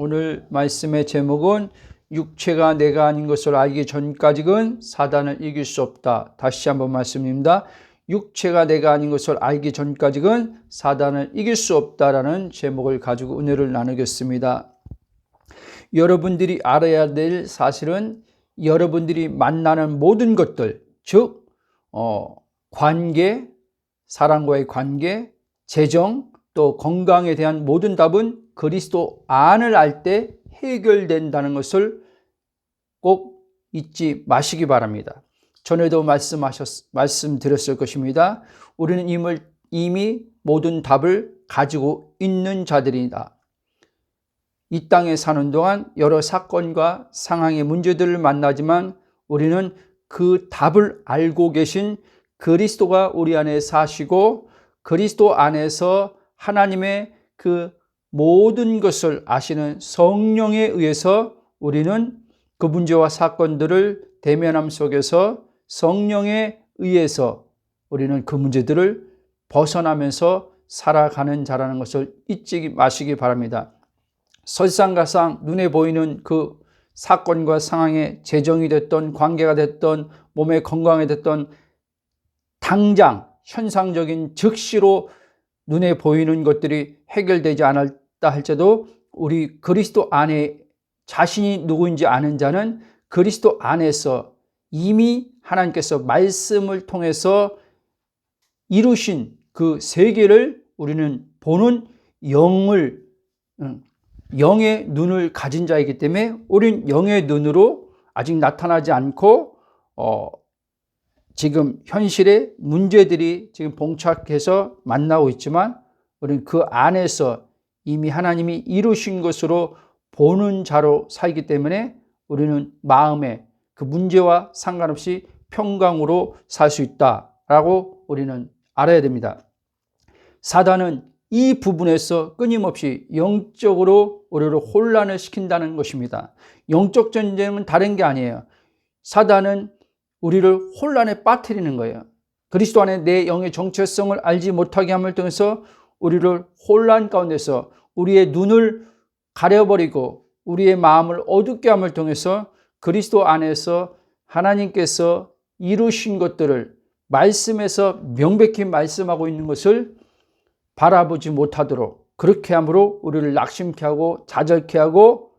오늘 말씀의 제목은 육체가 내가 아닌 것을 알기 전까지는 사단을 이길 수 없다. 다시 한번 말씀입니다. 육체가 내가 아닌 것을 알기 전까지는 사단을 이길 수 없다라는 제목을 가지고 은혜를 나누겠습니다. 여러분들이 알아야 될 사실은 여러분들이 만나는 모든 것들, 즉 관계, 사람과의 관계, 재정, 또 건강에 대한 모든 답은 그리스도 안을 알 때 해결된다는 것을 꼭 잊지 마시기 바랍니다. 전에도 말씀드렸을 것입니다. 우리는 이미 모든 답을 가지고 있는 자들이다. 이 땅에 사는 동안 여러 사건과 상황의 문제들을 만나지만 우리는 그 답을 알고 계신 그리스도가 우리 안에 사시고 그리스도 안에서 하나님의 그 모든 것을 아시는 성령에 의해서 우리는 그 문제와 사건들을 대면함 속에서 성령에 의해서 우리는 그 문제들을 벗어나면서 살아가는 자라는 것을 잊지 마시기 바랍니다. 설상가상 눈에 보이는 그 사건과 상황에 재정이 됐던 관계가 됐던 몸의 건강이 됐던 당장 현상적인 즉시로 눈에 보이는 것들이 해결되지 않았다 할지라도 우리 그리스도 안에 자신이 누구인지 아는 자는 그리스도 안에서 이미 하나님께서 말씀을 통해서 이루신 그 세계를 우리는 보는 영의 눈을 가진 자이기 때문에 우린 영의 눈으로 아직 나타나지 않고 지금 현실의 문제들이 지금 봉착해서 만나고 있지만 우리는 그 안에서 이미 하나님이 이루신 것으로 보는 자로 살기 때문에 우리는 마음에 그 문제와 상관없이 평강으로 살 수 있다라고 우리는 알아야 됩니다. 사단은 이 부분에서 끊임없이 영적으로 우리를 혼란을 시킨다는 것입니다. 영적 전쟁은 다른 게 아니에요. 사단은 우리를 혼란에 빠뜨리는 거예요. 그리스도 안에 내 영의 정체성을 알지 못하게 함을 통해서 우리를 혼란 가운데서 우리의 눈을 가려버리고 우리의 마음을 어둡게 함을 통해서 그리스도 안에서 하나님께서 이루신 것들을 말씀에서 명백히 말씀하고 있는 것을 바라보지 못하도록 그렇게 함으로 우리를 낙심케 하고 좌절케 하고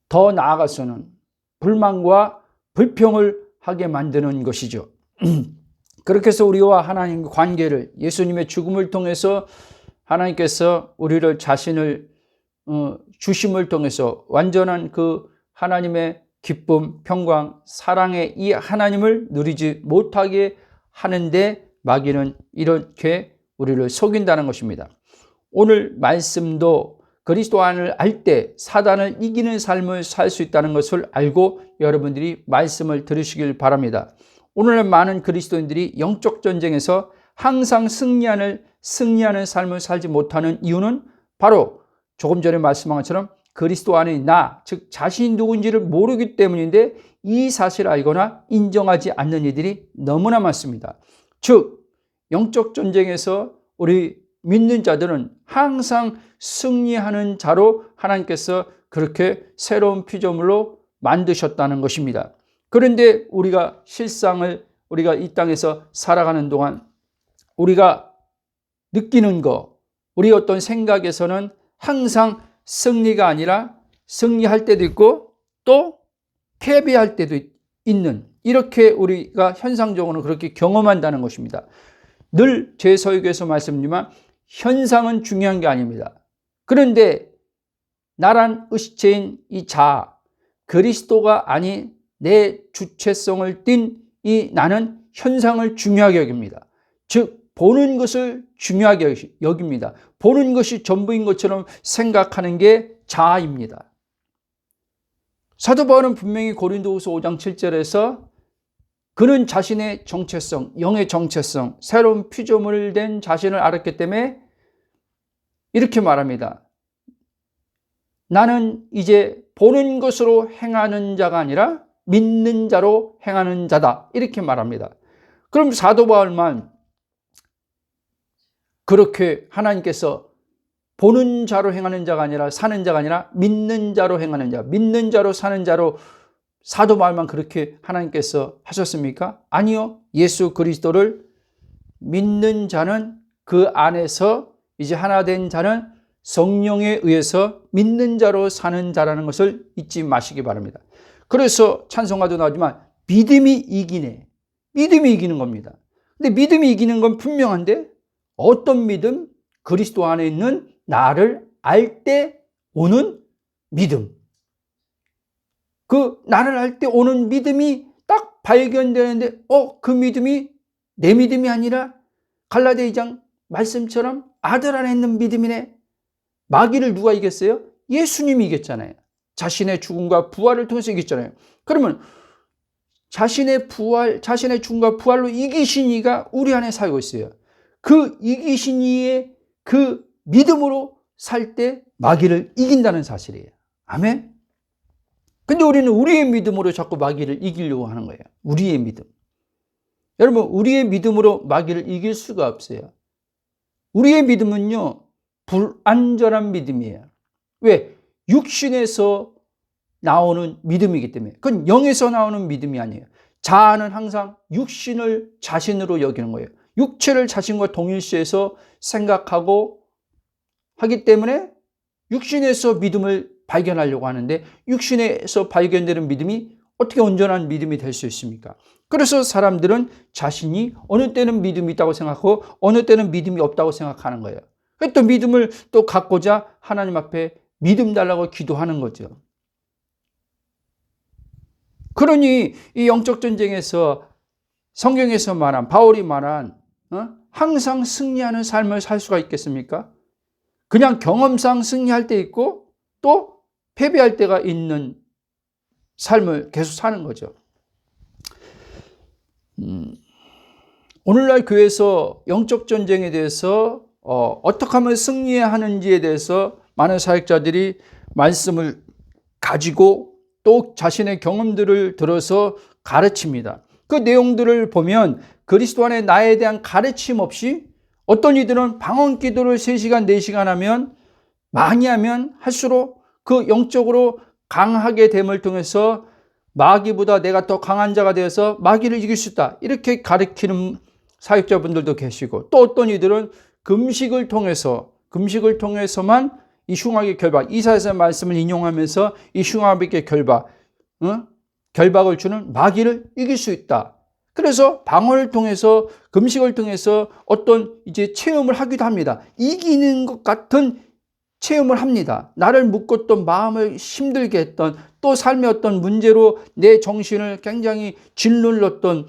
더 나아가서는 불만과 불평을 하게 만드는 것이죠. 그렇게 해서 우리와 하나님의 관계를 예수님의 죽음을 통해서 하나님께서 우리를 자신을 주심을 통해서 완전한 그 하나님의 기쁨, 평강, 사랑의 이 하나님을 누리지 못하게 하는데 마귀는 이렇게 우리를 속인다는 것입니다. 오늘 말씀도 그리스도 안을 알 때 사단을 이기는 삶을 살 수 있다는 것을 알고 여러분들이 말씀을 들으시길 바랍니다. 오늘날 많은 그리스도인들이 영적 전쟁에서 항상 승리하는 삶을 살지 못하는 이유는 바로 조금 전에 말씀한 것처럼 그리스도 안에 나, 즉 자신이 누군지를 모르기 때문인데 이 사실을 알거나 인정하지 않는 이들이 너무나 많습니다. 즉 영적 전쟁에서 우리 믿는 자들은 항상 승리하는 자로 하나님께서 그렇게 새로운 피조물로 만드셨다는 것입니다. 그런데 우리가 이 땅에서 살아가는 동안 우리가 느끼는 우리 어떤 생각에서는 항상 승리가 아니라 승리할 때도 있고 또 패배할 때도 있는 이렇게 우리가 현상적으로 그렇게 경험한다는 것입니다. 늘 제 설교에서 말씀드리지만 현상은 중요한 게 아닙니다. 그런데 나란 의식체인 이 자아, 그리스도가 아닌 내 주체성을 띤 이 나는 현상을 중요하게 여깁니다. 즉 보는 것을 중요하게 여깁니다. 보는 것이 전부인 것처럼 생각하는 게 자아입니다. 사도 바울은 분명히 고린도후서 5장 7절에서 그는 자신의 정체성, 영의 정체성, 새로운 피조물 된 자신을 알았기 때문에 이렇게 말합니다. 나는 이제 보는 것으로 행하는 자가 아니라 믿는 자로 행하는 자다. 이렇게 말합니다. 그럼 사도 바울만 그렇게 하나님께서 보는 자로 행하는 자가 아니라 사는 자가 아니라 믿는 자로 행하는 자, 믿는 자로 사는 자로 사도 바울만 그렇게 하나님께서 하셨습니까? 아니요. 예수 그리스도를 믿는 자는 그 안에서 이제 하나 된 자는 성령에 의해서 믿는 자로 사는 자라는 것을 잊지 마시기 바랍니다. 그래서 찬송가도 나오지만 믿음이 이기네. 믿음이 이기는 겁니다. 근데 믿음이 이기는 건 분명한데 어떤 믿음? 그리스도 안에 있는 나를 알 때 오는 믿음. 그 나를 알 때 오는 믿음이 딱 발견되는데 그 믿음이 내 믿음이 아니라 갈라디아 2장 말씀처럼 아들 안에 있는 믿음이네. 마귀를 누가 이겼어요? 예수님이 이겼잖아요. 자신의 죽음과 부활을 통해서 이겼잖아요. 그러면 자신의 죽음과 부활로 이기신 이가 우리 안에 살고 있어요. 그 이기신 이의 그 믿음으로 살 때 마귀를 이긴다는 사실이에요. 아멘? 근데 우리는 우리의 믿음으로 자꾸 마귀를 이기려고 하는 거예요. 우리의 믿음. 여러분, 우리의 믿음으로 마귀를 이길 수가 없어요. 우리의 믿음은요, 불완전한 믿음이에요. 왜? 육신에서 나오는 믿음이기 때문에. 그건 영에서 나오는 믿음이 아니에요. 자아는 항상 육신을 자신으로 여기는 거예요. 육체를 자신과 동일시해서 생각하고 하기 때문에 육신에서 믿음을 발견하려고 하는데 육신에서 발견되는 믿음이 어떻게 온전한 믿음이 될 수 있습니까? 그래서 사람들은 자신이 어느 때는 믿음이 있다고 생각하고 어느 때는 믿음이 없다고 생각하는 거예요. 또 믿음을 또 갖고자 하나님 앞에 믿음 달라고 기도하는 거죠. 그러니 이 영적 전쟁에서 성경에서 말한 바울이 말한 항상 승리하는 삶을 살 수가 있겠습니까? 그냥 경험상 승리할 때 있고 또 패배할 때가 있는 삶을 계속 사는 거죠. 오늘날 교회에서 영적 전쟁에 대해서 어떻게 하면 승리해야 하는지에 대해서 많은 사역자들이 말씀을 가지고 또 자신의 경험들을 들어서 가르칩니다. 그 내용들을 보면 그리스도 안에 나에 대한 가르침 없이 어떤 이들은 방언 기도를 3시간, 4시간 하면 많이 하면 할수록 그 영적으로 강하게 됨을 통해서 마귀보다 내가 더 강한 자가 되어서 마귀를 이길 수 있다. 이렇게 가르치는 사역자분들도 계시고 또 어떤 이들은 금식을 통해서만 이 흉악의 결박, 이사야서 말씀을 인용하면서 이 흉악의 결박을 주는 마귀를 이길 수 있다. 그래서 방언을 통해서 금식을 통해서 어떤 이제 체험을 하기도 합니다. 이기는 것 같은 체험을 합니다. 나를 묶었던 마음을 힘들게 했던 또 삶의 어떤 문제로 내 정신을 굉장히 짓눌렀던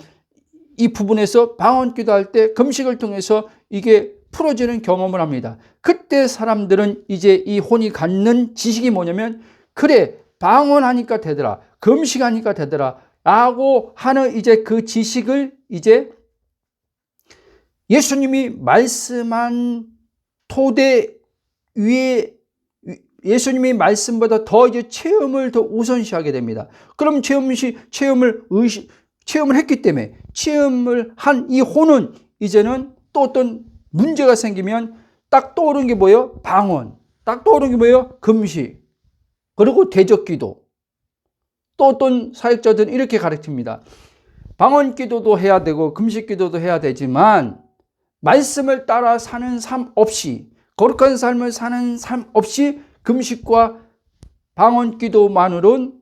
이 부분에서 방언 기도할 때 금식을 통해서 이게 풀어지는 경험을 합니다. 그때 사람들은 이제 이 혼이 갖는 지식이 뭐냐면 그래 방언하니까 되더라 금식하니까 되더라 라고 하는 이제 그 지식을 이제 예수님이 말씀한 토대 위에 예수님의 말씀보다 더 이제 체험을 더 우선시하게 됩니다. 그럼 체험을 했기 때문에 체험을 한 이 혼은 이제는 또 어떤 문제가 생기면 딱 떠오르는 게 뭐예요? 방언. 딱 떠오르는 게 뭐예요? 금식. 그리고 대적기도. 또 어떤 사역자들은 이렇게 가르칩니다. 방언 기도도 해야 되고 금식 기도도 해야 되지만 말씀을 따라 사는 삶 없이 거룩한 삶을 사는 삶 없이 금식과 방언 기도만으로는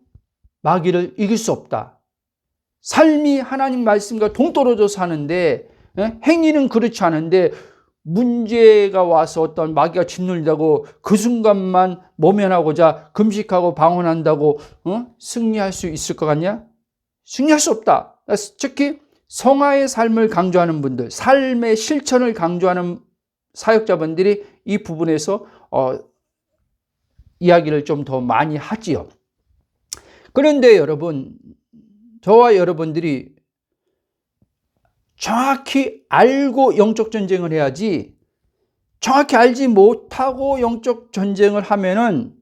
마귀를 이길 수 없다. 삶이 하나님 말씀과 동떨어져 사는데 행위는 그렇지 않은데 문제가 와서 어떤 마귀가 짓눌린다고 그 순간만 모면하고자 금식하고 방언한다고 승리할 수 있을 것 같냐? 승리할 수 없다. 특히 성화의 삶을 강조하는 분들, 삶의 실천을 강조하는 사역자분들이 이 부분에서 이야기를 좀 더 많이 하지요. 그런데 여러분, 저와 여러분들이 정확히 알고 영적 전쟁을 해야지 정확히 알지 못하고 영적 전쟁을 하면은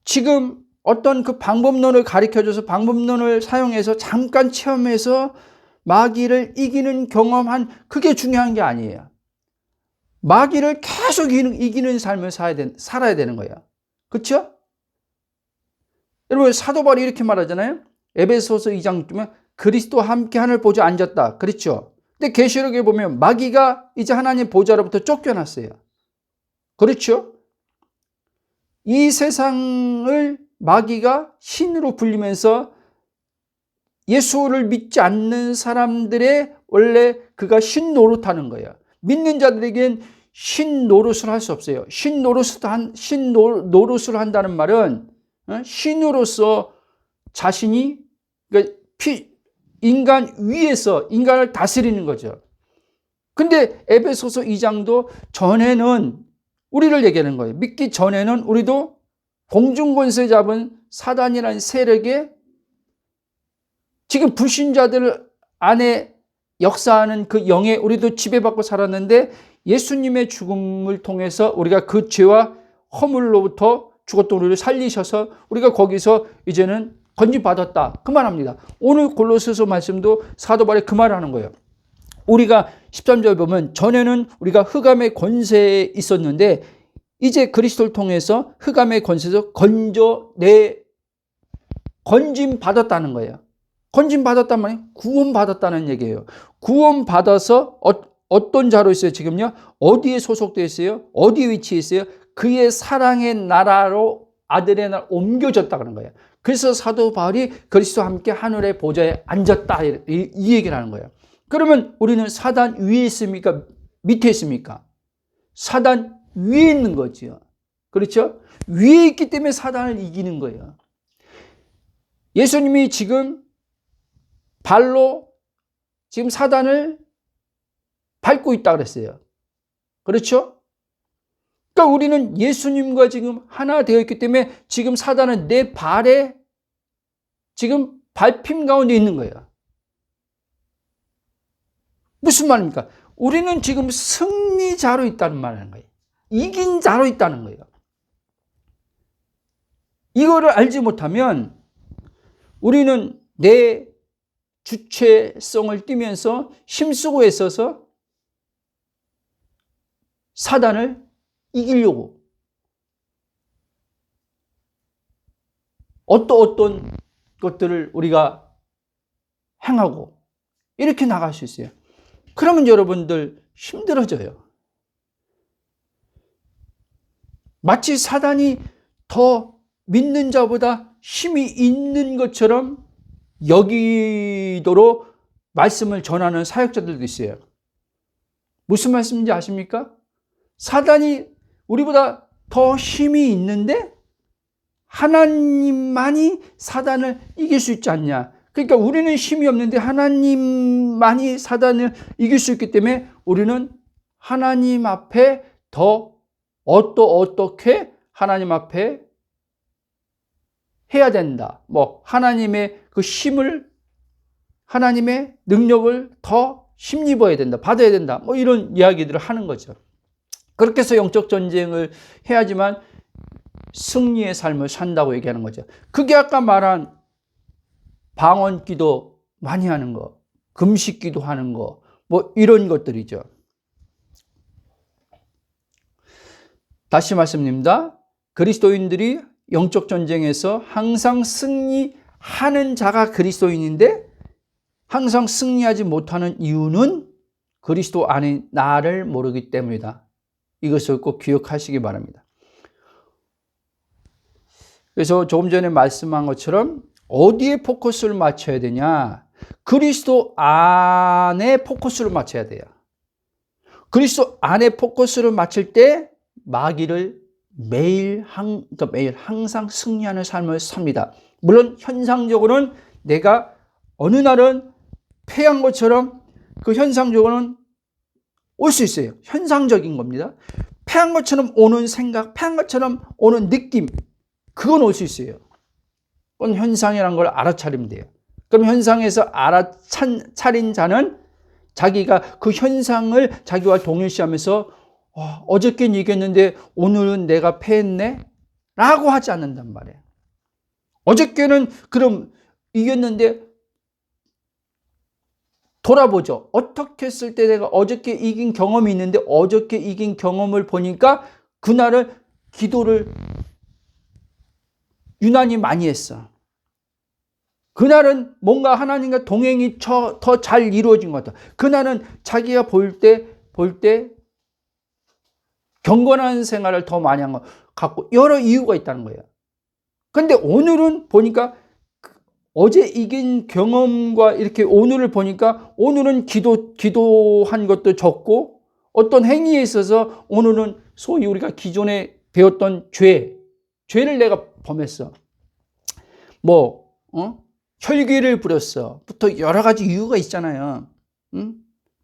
지금 어떤 그 방법론을 가르쳐줘서 방법론을 사용해서 잠깐 체험해서 마귀를 이기는 경험한 그게 중요한 게 아니에요. 마귀를 계속 이기는 삶을 살아야 되는 거예요. 그렇죠? 여러분, 사도 바울이 이렇게 말하잖아요. 에베소서 2장 보면 그리스도와 함께 하늘 보좌에 앉았다. 그렇죠? 근데 계시록에 보면 마귀가 이제 하나님 보좌로부터 쫓겨났어요. 그렇죠? 이 세상을 마귀가 신으로 불리면서 예수를 믿지 않는 사람들의 원래 그가 신 노릇하는 거예요. 믿는 자들에겐 신 노릇을 할 수 없어요. 신 노릇을 한다는 말은 신으로서 자신이 그러니까 인간 위에서 인간을 다스리는 거죠. 근데 에베소서 2장도 전에는 우리를 얘기하는 거예요. 믿기 전에는 우리도 공중권세 잡은 사단이라는 세력에 지금 불신자들 안에 역사하는 그 영에 우리도 지배받고 살았는데 예수님의 죽음을 통해서 우리가 그 죄와 허물로부터 죽었던 우리를 살리셔서 우리가 거기서 이제는 건진받았다. 그 말합니다. 오늘 골로새서 말씀도 사도 바울이 그 말을 하는 거예요. 우리가 13절 보면 전에는 우리가 흑암의 권세에 있었는데 이제 그리스도를 통해서 흑암의 권세에서 건진받았다는 거예요. 건진받았단 말이에요. 구원받았다는 얘기예요. 구원받아서 어떤 자로 있어요 지금요? 어디에 소속되어 있어요? 어디에 위치해 있어요? 그의 사랑의 나라로 아들의 나라 옮겨졌다 그런 거예요. 그래서 사도 바울이 그리스도와 함께 하늘의 보좌에 앉았다 이 얘기를 하는 거예요. 그러면 우리는 사단 위에 있습니까? 밑에 있습니까? 사단 위에 있는 거죠. 그렇죠? 위에 있기 때문에 사단을 이기는 거예요. 예수님이 지금 발로 지금 사단을 밟고 있다 그랬어요. 그렇죠? 그러니까 우리는 예수님과 지금 하나 되어 있기 때문에 지금 사단은 내 발에 지금 밟힘 가운데 있는 거예요. 무슨 말입니까? 우리는 지금 승리자로 있다는 말이라는 거예요. 이긴 자로 있다는 거예요. 이거를 알지 못하면 우리는 내 주체성을 띠면서 힘쓰고 애써서 사단을 이기려고 어떤 것들을 우리가 행하고 이렇게 나갈 수 있어요. 그러면 여러분들 힘들어져요. 마치 사단이 더 믿는 자보다 힘이 있는 것처럼 여기도록 말씀을 전하는 사역자들도 있어요. 무슨 말씀인지 아십니까? 사단이 우리보다 더 힘이 있는데 하나님만이 사단을 이길 수 있지 않냐. 그러니까 우리는 힘이 없는데 하나님만이 사단을 이길 수 있기 때문에 우리는 하나님 앞에 더 어떻게 하나님 앞에 해야 된다. 하나님의 그 힘을, 하나님의 능력을 더 힘입어야 된다. 받아야 된다. 이런 이야기들을 하는 거죠. 그렇게 해서 영적 전쟁을 해야지만 승리의 삶을 산다고 얘기하는 거죠. 그게 아까 말한 방언 기도 많이 하는 거, 금식 기도 하는 거, 이런 것들이죠. 다시 말씀드립니다. 그리스도인들이 영적 전쟁에서 항상 승리하는 자가 그리스도인인데 항상 승리하지 못하는 이유는 그리스도 안에 나를 모르기 때문이다. 이것을 꼭 기억하시기 바랍니다. 그래서 조금 전에 말씀한 것처럼 어디에 포커스를 맞춰야 되냐? 그리스도 안에 포커스를 맞춰야 돼요. 그리스도 안에 포커스를 맞출 때 마귀를 매일 항상 승리하는 삶을 삽니다. 물론 현상적으로는 내가 어느 날은 패한 것처럼 그 현상적으로는 올 수 있어요. 현상적인 겁니다. 패한 것처럼 오는 생각, 패한 것처럼 오는 느낌, 그건 올 수 있어요. 그건 현상이라는 걸 알아차리면 돼요. 그럼 현상에서 알아차린 자는 자기가 그 현상을 자기와 동일시하면서 어저께는 이겼는데 오늘은 내가 패했네? 라고 하지 않는단 말이에요. 어저께는 그럼 이겼는데 돌아보죠. 어떻게 했을 때 내가 어저께 이긴 경험이 있는데 어저께 이긴 경험을 보니까 그날을 기도를 유난히 많이 했어. 그날은 뭔가 하나님과 동행이 더 잘 이루어진 것 같아. 그날은 자기가 볼 때 경건한 생활을 더 많이 한 것 같고 여러 이유가 있다는 거예요. 근데 오늘은 보니까 어제 이긴 경험과 이렇게 오늘을 보니까 오늘은 기도한 것도 적고 어떤 행위에 있어서 오늘은 소위 우리가 기존에 배웠던 죄를 내가 범했어. 혈기를 부렸어. 부터 여러 가지 이유가 있잖아요. 응?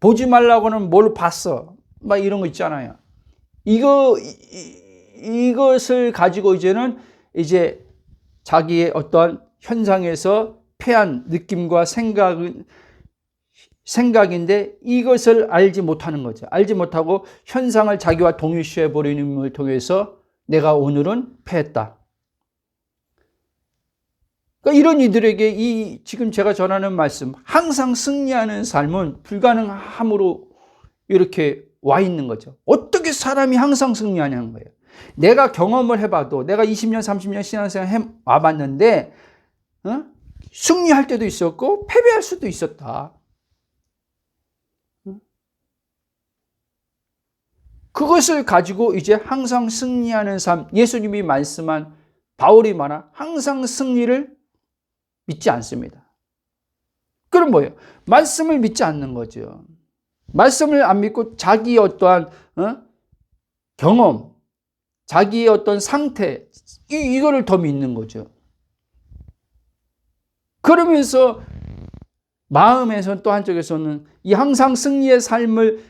보지 말라고는 뭘 봤어. 막 이런 거 있잖아요. 이것을 가지고 이제 자기의 어떠한 현상에서 패한 느낌과 생각인데 이것을 알지 못하는 거죠. 알지 못하고 현상을 자기와 동일시해 버리는 것을 통해서 내가 오늘은 패했다. 그러니까 이런 이들에게 지금 제가 전하는 말씀, 항상 승리하는 삶은 불가능함으로 이렇게 와 있는 거죠. 어떻게 사람이 항상 승리하냐는 거예요. 내가 경험을 해봐도 내가 20년, 30년 신앙생활 와봤는데 승리할 때도 있었고 패배할 수도 있었다. 그것을 가지고 이제 항상 승리하는 삶, 예수님이 말씀한 바울이 말한 항상 승리를 믿지 않습니다. 그럼 뭐예요? 말씀을 믿지 않는 거죠. 말씀을 안 믿고 자기의 어떠한 경험, 자기의 어떤 상태 이거를 더 믿는 거죠. 그러면서 마음에서는 또 한쪽에서는 이 항상 승리의 삶을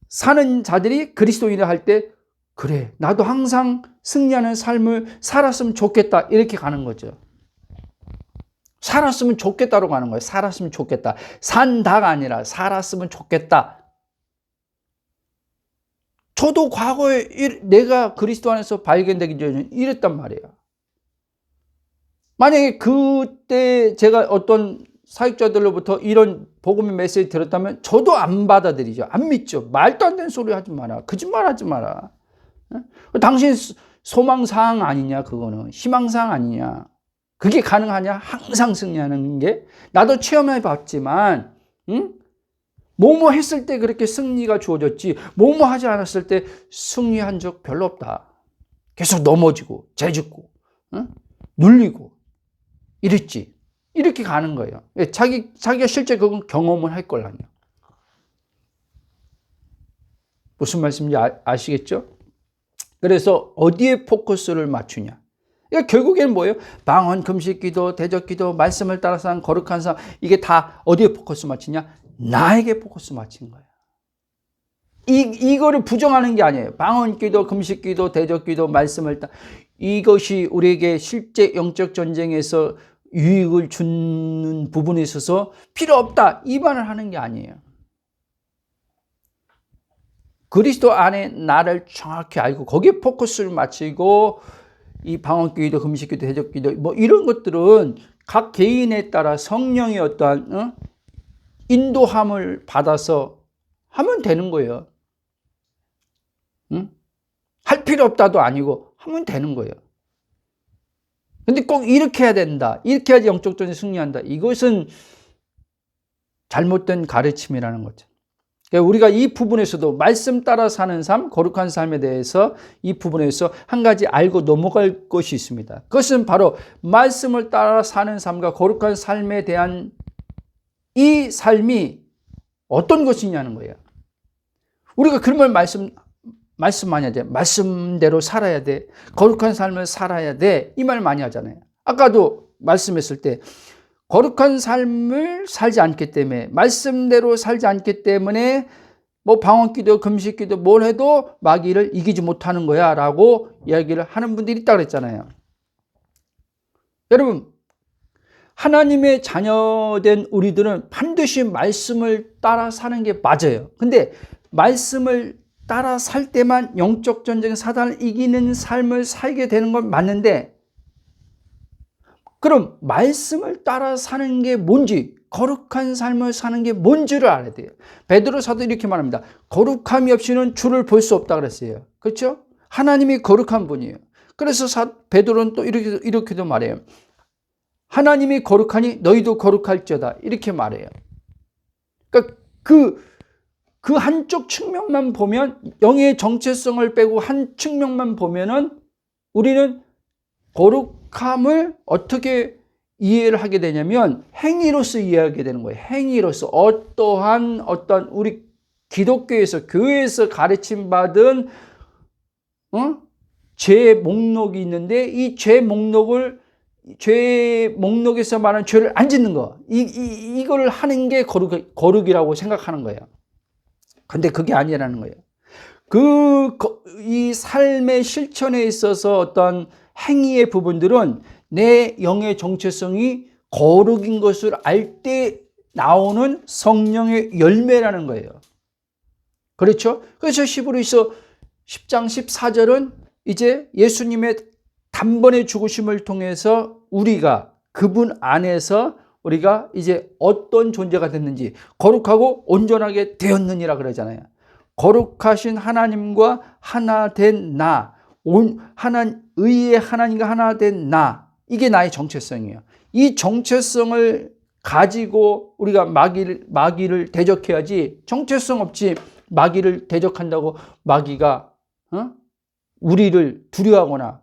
사는 자들이 그리스도인을 할 때 그래 나도 항상 승리하는 삶을 살았으면 좋겠다 이렇게 가는 거죠. 살았으면 좋겠다로 가는 거예요. 살았으면 좋겠다. 산다가 아니라 살았으면 좋겠다. 저도 과거에 내가 그리스도 안에서 발견되기 전에 이랬단 말이에요. 만약에 그때 제가 어떤 사역자들로부터 이런 복음의 메시지 들었다면 저도 안 받아들이죠. 안 믿죠. 말도 안 되는 소리 하지 마라. 거짓말 하지 마라. 당신 소망사항 아니냐 그거는. 희망사항 아니냐. 그게 가능하냐? 항상 승리하는 게. 나도 체험해 봤지만 뭐뭐 했을 때 그렇게 승리가 주어졌지 뭐뭐 하지 않았을 때 승리한 적 별로 없다. 계속 넘어지고 재죽고 눌리고 이랬지. 이렇게 가는 거예요. 자기가 실제 그건 경험을 할 거라뇨. 무슨 말씀인지 아시겠죠? 그래서 어디에 포커스를 맞추냐. 그러니까 결국에는 뭐예요? 방언, 금식, 기도, 대적 기도, 말씀을 따라서 한 거룩한 삶 이게 다 어디에 포커스 맞추냐? 나에게 포커스 맞춘 거예요. 이거를 부정하는 게 아니에요. 방언 기도, 금식 기도, 대적 기도, 말씀을 이것이 우리에게 실제 영적 전쟁에서 유익을 주는 부분에 있어서 필요 없다 이 말을 하는 게 아니에요. 그리스도 안에 나를 정확히 알고 거기에 포커스를 맞추고 이 방언기도, 금식기도, 대적기도 뭐 이런 것들은 각 개인에 따라 성령의 어떠한 인도함을 받아서 하면 되는 거예요. 할 필요 없다도 아니고 하면 되는 거예요. 근데 꼭 이렇게 해야 된다. 이렇게 해야지 영적전에 승리한다. 이것은 잘못된 가르침이라는 거죠. 그러니까 우리가 이 부분에서도 말씀 따라 사는 삶, 거룩한 삶에 대해서 이 부분에서 한 가지 알고 넘어갈 것이 있습니다. 그것은 바로 말씀을 따라 사는 삶과 거룩한 삶에 대한 이 삶이 어떤 것이냐는 거예요. 우리가 그런 말 말씀 많이 하죠. 말씀대로 살아야 돼. 거룩한 삶을 살아야 돼. 이 말 많이 하잖아요. 아까도 말씀했을 때 거룩한 삶을 살지 않기 때문에 말씀대로 살지 않기 때문에 뭐 방언기도 금식기도 뭘 해도 마귀를 이기지 못하는 거야 라고 이야기를 하는 분들이 있다고 그랬잖아요. 여러분 하나님의 자녀된 우리들은 반드시 말씀을 따라 사는 게 맞아요. 근데 말씀을 따라 살 때만 영적 전쟁 사단을 이기는 삶을 살게 되는 건 맞는데 그럼 말씀을 따라 사는 게 뭔지 거룩한 삶을 사는 게 뭔지를 알아야 돼요. 베드로 사도 이렇게 말합니다. 거룩함이 없이는 주를 볼 수 없다 그랬어요. 그렇죠? 하나님이 거룩한 분이에요. 그래서 베드로는 또 이렇게도 말해요. 하나님이 거룩하니 너희도 거룩할지어다. 이렇게 말해요. 그러니까 그 한쪽 측면만 보면, 영의 정체성을 빼고 한 측면만 보면은 우리는 거룩함을 어떻게 이해를 하게 되냐면 행위로서 이해하게 되는 거예요. 행위로서 어떤 우리 기독교에서, 교회에서 가르침 받은 죄 목록이 있는데, 이 죄 목록에서 말하는 죄를 안 짓는 거, 이걸 하는 게 거룩이라고 생각하는 거예요. 근데 그게 아니라는 거예요. 이 삶의 실천에 있어서 어떤 행위의 부분들은 내 영의 정체성이 거룩인 것을 알 때 나오는 성령의 열매라는 거예요. 그렇죠? 그래서 히브리서 10장 14절은 이제 예수님의 단번에 죽으심을 통해서 우리가 그분 안에서 우리가 이제 어떤 존재가 됐는지, 거룩하고 온전하게 되었느니라 그러잖아요. 거룩하신 하나님과 하나 된 나, 의의 하나님과 하나 된 나, 이게 나의 정체성이에요. 이 정체성을 가지고 우리가 마귀를 대적해야지, 정체성 없이 마귀를 대적한다고 마귀가 우리를 두려워하거나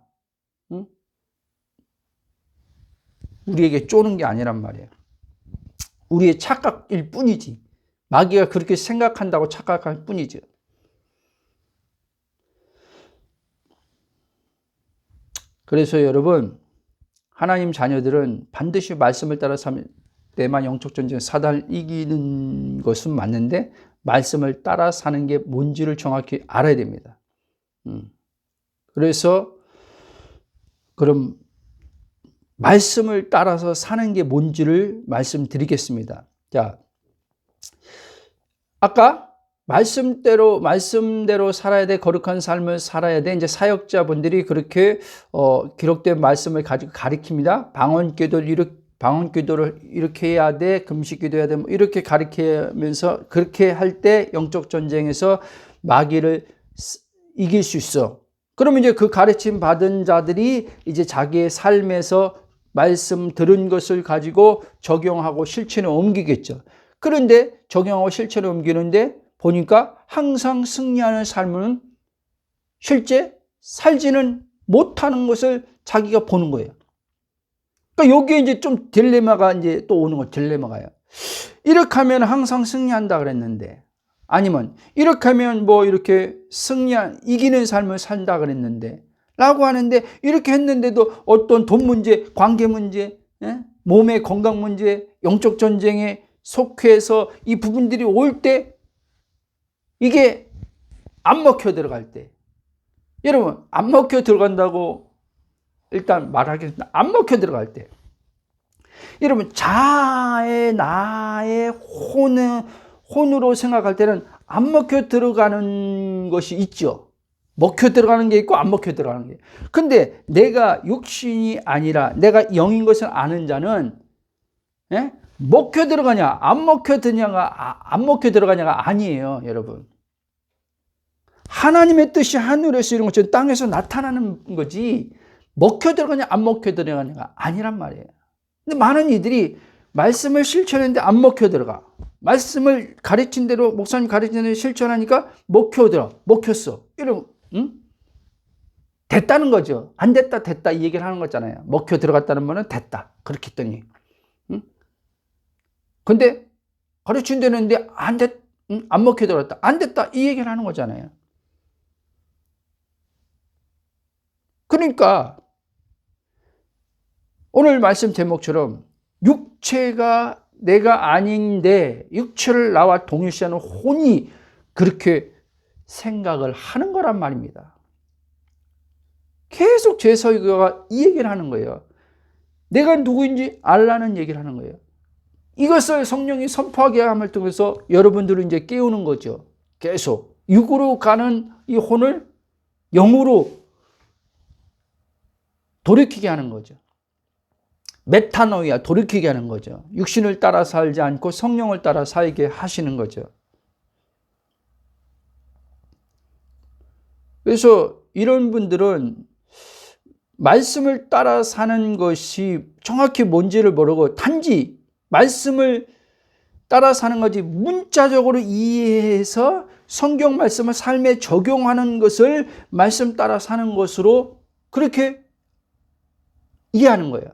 우리에게 쪼는 게 아니란 말이에요. 우리의 착각일 뿐이지. 마귀가 그렇게 생각한다고 착각할 뿐이죠. 그래서 여러분, 하나님 자녀들은 반드시 말씀을 따라 살 때만 영적 전쟁 사단을 이기는 것은 맞는데, 말씀을 따라 사는 게 뭔지를 정확히 알아야 됩니다. 그래서 그럼 말씀을 따라서 사는 게 뭔지를 말씀드리겠습니다. 자, 아까 말씀대로 살아야 돼, 거룩한 삶을 살아야 돼. 이제 사역자분들이 그렇게 기록된 말씀을 가지고 가르칩니다. 방언기도를 이렇게 해야 돼, 금식기도해야 돼, 이렇게 가르치면서, 그렇게 할 때 영적 전쟁에서 마귀를 이길 수 있어. 그러면 이제 그 가르침 받은 자들이 이제 자기의 삶에서 말씀 들은 것을 가지고 적용하고 실천에 옮기겠죠. 그런데 적용하고 실천에 옮기는데 보니까 항상 승리하는 삶은 실제 살지는 못하는 것을 자기가 보는 거예요. 그러니까 여기에 이제 좀 딜레마가 이제 또 오는 거예요. 딜레마가요. 이렇게 하면 항상 승리한다 그랬는데, 아니면 이렇게 하면 뭐 이렇게 이기는 삶을 산다 그랬는데, 라고 하는데, 이렇게 했는데도 어떤 돈 문제, 관계 문제, 몸의 건강 문제, 영적 전쟁에 속해서 이 부분들이 올 때, 이게 안 먹혀 들어갈 때, 여러분, 안 먹혀 들어간다고 일단 말하겠습니다. 안 먹혀 들어갈 때, 여러분, 나의 혼으로 생각할 때는 안 먹혀 들어가는 것이 있죠. 먹혀 들어가는 게 있고 안 먹혀 들어가는 게. 근데 내가 육신이 아니라 내가 영인 것을 아는 자는 먹혀 들어가냐 안 먹혀 들어가냐가 아니에요, 여러분. 하나님의 뜻이 하늘에서 이런 것처럼 땅에서 나타나는 거지, 먹혀 들어가냐 안 먹혀 들어가냐가 아니란 말이에요. 근데 많은 이들이 말씀을 실천했는데 안 먹혀 들어가. 말씀을 가르친 대로, 목사님 가르친 대로 실천하니까 먹혔어. 이러면 됐다는 거죠. 안 됐다, 됐다 이 얘기를 하는 거잖아요. 먹혀 들어갔다는 말은 됐다. 그렇게 했더니. 근데 가르친 대로 했는데 안 먹혀 들어갔다. 안 됐다 이 얘기를 하는 거잖아요. 그러니까 오늘 말씀 제목처럼 육체가 내가 아닌데 육체를 나와 동일시하는 혼이 그렇게 생각을 하는 거란 말입니다. 계속 제 설교가 이 얘기를 하는 거예요. 내가 누구인지 알라는 얘기를 하는 거예요. 이것을 성령이 선포하게 함을 통해서 여러분들은 이제 깨우는 거죠. 계속 육으로 가는 이 혼을 영으로 돌이키게 하는 거죠. 메타노이아, 돌이키게 하는 거죠. 육신을 따라 살지 않고 성령을 따라 살게 하시는 거죠. 그래서 이런 분들은 말씀을 따라 사는 것이 정확히 뭔지를 모르고 단지 말씀을 따라 사는 거지 문자적으로 이해해서 성경 말씀을 삶에 적용하는 것을 말씀 따라 사는 것으로 그렇게 이해하는 거예요.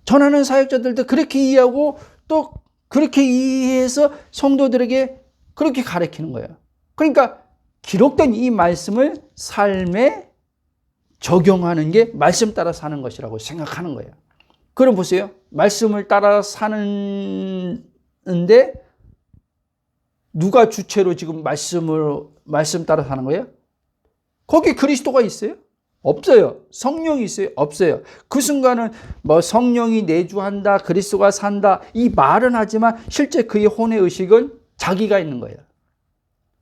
전하는 사역자들도 그렇게 이해하고 또 그렇게 이해해서 성도들에게 그렇게 가르치는 거예요. 그러니까 기록된 이 말씀을 삶에 적용하는 게 말씀 따라 사는 것이라고 생각하는 거예요. 그럼 보세요. 말씀을 따라 사는데 누가 주체로 지금 말씀 따라 사는 거예요? 거기 그리스도가 있어요? 없어요. 성령이 있어요? 없어요. 그 순간은 뭐 성령이 내주한다, 그리스도가 산다 이 말은 하지만 실제 그의 혼의 의식은 자기가 있는 거예요.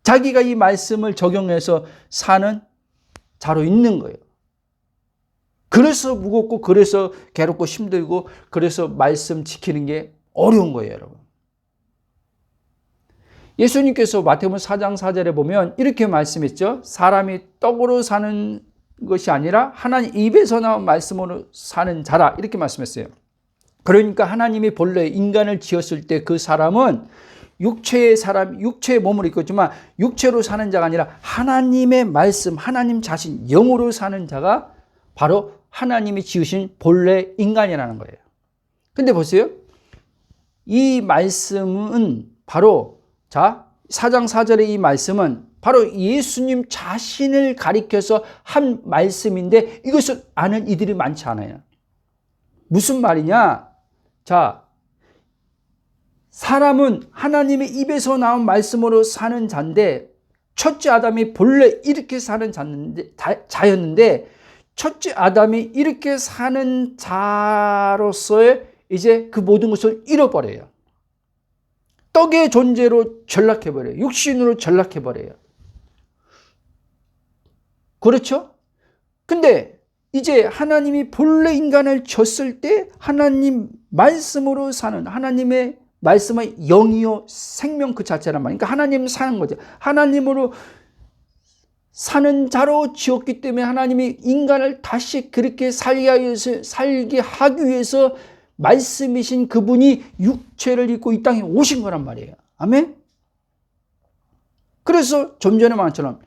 자기가 이 말씀을 적용해서 사는 자로 있는 거예요. 그래서 무겁고 그래서 괴롭고 힘들고 그래서 말씀 지키는 게 어려운 거예요, 여러분. 예수님께서 마태복음 4장 4절에 보면 이렇게 말씀했죠. 사람이 떡으로 사는 것이 아니라 하나님 입에서 나온 말씀으로 사는 자라 이렇게 말씀했어요. 그러니까 하나님이 본래 인간을 지었을 때 그 사람은 육체의 몸을 입고 있지만 육체로 사는 자가 아니라 하나님의 말씀, 하나님 자신, 영으로 사는 자가 바로 하나님이 지으신 본래 인간이라는 거예요. 근데 보세요. 이 말씀은 바로 4장 4절의 이 말씀은 바로 예수님 자신을 가리켜서 한 말씀인데 이것을 아는 이들이 많지 않아요. 무슨 말이냐? 사람은 하나님의 입에서 나온 말씀으로 사는 자인데 첫째 아담이 본래 이렇게 사는 자였는데 첫째 아담이 이렇게 사는 자로서의 이제 그 모든 것을 잃어버려요. 떡의 존재로 전락해버려요. 육신으로 전락해버려요. 그렇죠? 근데 이제 하나님이 본래 인간을 졌을 때 하나님 말씀으로 사는 하나님의 말씀의 영이요 생명 그 자체란 말이에요. 그러니까 하나님 사는 거죠. 하나님으로 사는 자로 지었기 때문에 하나님이 인간을 다시 그렇게 살게 하기 위해서 말씀이신 그분이 육체를 입고 이 땅에 오신 거란 말이에요. 아멘? 그래서 좀 전에 말한 것처럼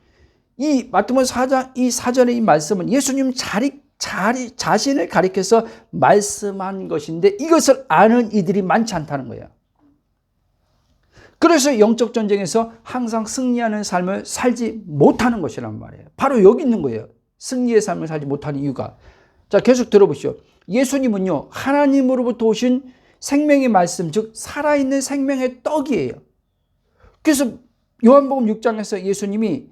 이 마태복음 4장 이 4절의 이 말씀은 예수님 자신을 가리켜서 말씀한 것인데 이것을 아는 이들이 많지 않다는 거예요. 그래서 영적 전쟁에서 항상 승리하는 삶을 살지 못하는 것이란 말이에요. 바로 여기 있는 거예요. 승리의 삶을 살지 못하는 이유가. 자, 계속 들어보시죠. 예수님은요, 하나님으로부터 오신 생명의 말씀, 즉 살아있는 생명의 떡이에요. 그래서 요한복음 6장에서 예수님이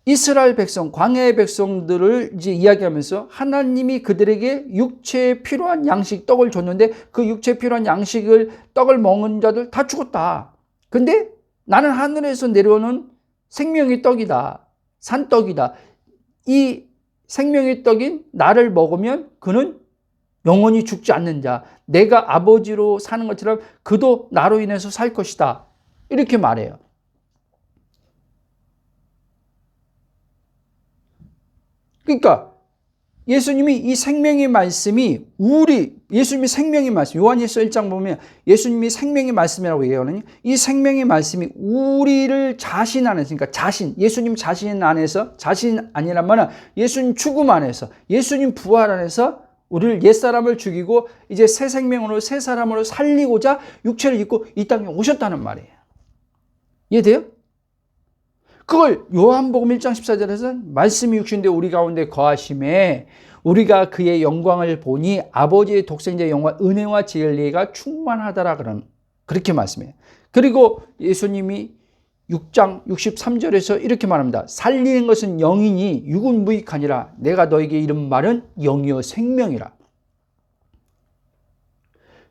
이스라엘 백성, 광야의 백성들을 이제 이야기하면서 하나님이 그들에게 육체에 필요한 양식, 떡을 줬는데 그 육체에 필요한 양식을, 떡을 먹은 자들 다 죽었다. 근데 나는 하늘에서 내려오는 생명의 떡이다. 산떡이다. 이 생명의 떡인 나를 먹으면 그는 영원히 죽지 않는 자. 내가 아버지로 사는 것처럼 그도 나로 인해서 살 것이다. 이렇게 말해요. 그러니까 예수님이 이 생명의 말씀이 예수님이 생명의 말씀, 요한일서 1장 보면 예수님이 생명의 말씀이라고 얘기하거든요. 이 생명의 말씀이 우리를 자신 안에서, 그러니까 예수님 자신 안에서, 자신 아니라면 예수님 죽음 안에서, 예수님 부활 안에서 우리를 옛사람을 죽이고 이제 새 생명으로 새 사람으로 살리고자 육체를 입고 이 땅에 오셨다는 말이에요. 이해돼요? 그걸 요한복음 1장 14절에서 말씀이 육신되어 우리 가운데 거하심에 우리가 그의 영광을 보니 아버지의 독생자의 영광 은혜와 진리가 충만하더라 그렇게 말씀해요. 그리고 예수님이 6장 63절에서 이렇게 말합니다. 살리는 것은 영이니 육은 무익하니라. 내가 너에게 이른 말은 영이요 생명이라.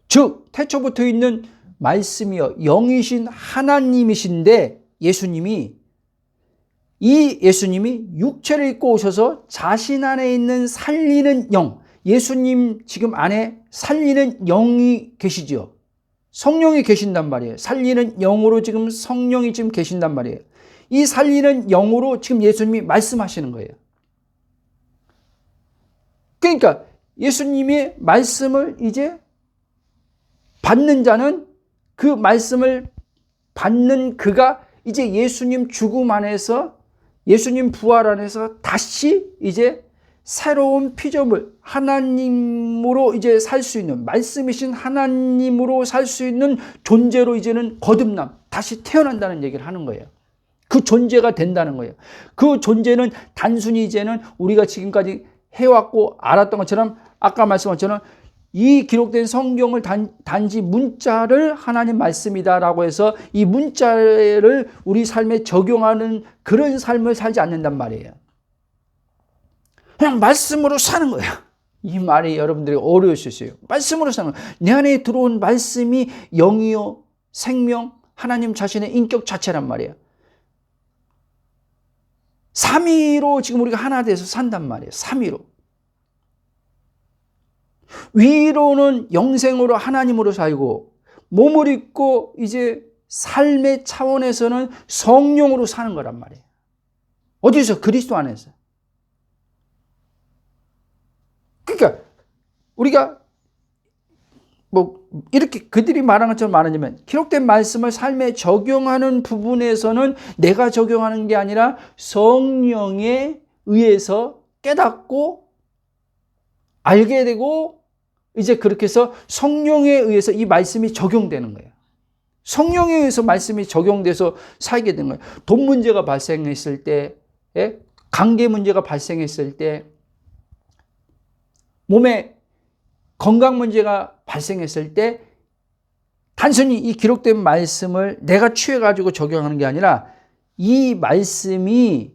즉 태초부터 있는 말씀이요 영이신 하나님이신데 예수님이 육체를 입고 오셔서 자신 안에 있는 살리는 영, 예수님 지금 안에 살리는 영이 계시죠. 성령이 계신단 말이에요. 살리는 영으로 지금 성령이 지금 계신단 말이에요. 이 살리는 영으로 지금 예수님이 말씀하시는 거예요. 그러니까 예수님의 말씀을 이제 받는 자는 그 말씀을 받는 그가 이제 예수님 죽음 안에서 예수님 부활 안에서 다시 이제 새로운 피조물 하나님으로 이제 살 수 있는 말씀이신 하나님으로 살 수 있는 존재로 이제는 거듭남 다시 태어난다는 얘기를 하는 거예요. 그 존재가 된다는 거예요. 그 존재는 단순히 이제는 우리가 지금까지 해왔고 알았던 것처럼 아까 말씀한 것처럼 이 기록된 성경을 단지 문자를 하나님 말씀이다라고 해서 이 문자를 우리 삶에 적용하는 그런 삶을 살지 않는단 말이에요. 그냥 말씀으로 사는 거야. 이 말이 여러분들이 어려울 수 있어요. 말씀으로 사는 거야. 내 안에 들어온 말씀이 영이요 생명 하나님 자신의 인격 자체란 말이에요. 삼위로 지금 우리가 하나 돼서 산단 말이에요. 삼위로. 위로는 영생으로 하나님으로 살고 몸을 입고 이제 삶의 차원에서는 성령으로 사는 거란 말이에요. 어디서? 그리스도 안에서. 그러니까 우리가 뭐 이렇게 그들이 말한 것처럼 말하자면 기록된 말씀을 삶에 적용하는 부분에서는 내가 적용하는 게 아니라 성령에 의해서 깨닫고 알게 되고 이제 그렇게 해서 성령에 의해서 이 말씀이 적용되는 거예요. 성령에 의해서 말씀이 적용돼서 살게 되는 거예요. 돈 문제가 발생했을 때, 관계 문제가 발생했을 때, 몸에 건강 문제가 발생했을 때 단순히 이 기록된 말씀을 내가 취해가지고 적용하는 게 아니라 이 말씀이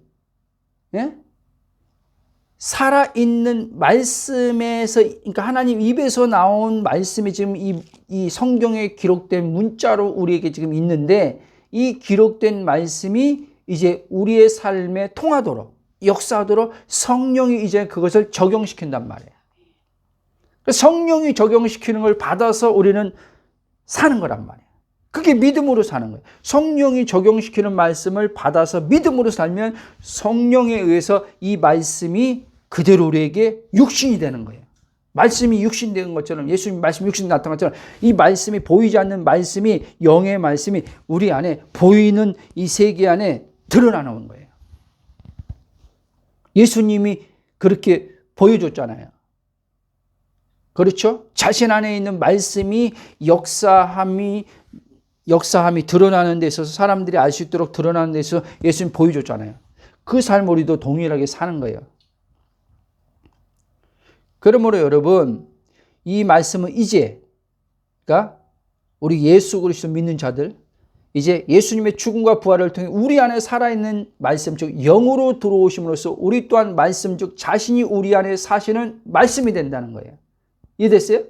살아있는 말씀에서 그러니까 하나님 입에서 나온 말씀이 지금 이 성경에 기록된 문자로 우리에게 지금 있는데 이 기록된 말씀이 이제 우리의 삶에 통하도록 역사하도록 성령이 이제 그것을 적용시킨단 말이에요. 성령이 적용시키는 걸 받아서 우리는 사는 거란 말이에요. 그게 믿음으로 사는 거예요. 성령이 적용시키는 말씀을 받아서 믿음으로 살면 성령에 의해서 이 말씀이 그대로 우리에게 육신이 되는 거예요. 말씀이 육신되는 것처럼 예수님 말씀이 육신이 나타난 것처럼 이 말씀이 보이지 않는 말씀이 영의 말씀이 우리 안에 보이는 이 세계 안에 드러나는 거예요. 예수님이 그렇게 보여줬잖아요. 그렇죠? 자신 안에 있는 말씀이 역사함이 드러나는 데 있어서 사람들이 알 수 있도록 드러나는 데 있어서 예수님 보여줬잖아요. 그 삶을 우리도 동일하게 사는 거예요. 그러므로 여러분 이 말씀은 이제 그러니까 우리 예수 그리스도 믿는 자들 이제 예수님의 죽음과 부활을 통해 우리 안에 살아있는 말씀 즉 영으로 들어오심으로써 우리 또한 말씀 즉 자신이 우리 안에 사시는 말씀이 된다는 거예요. 이해됐어요?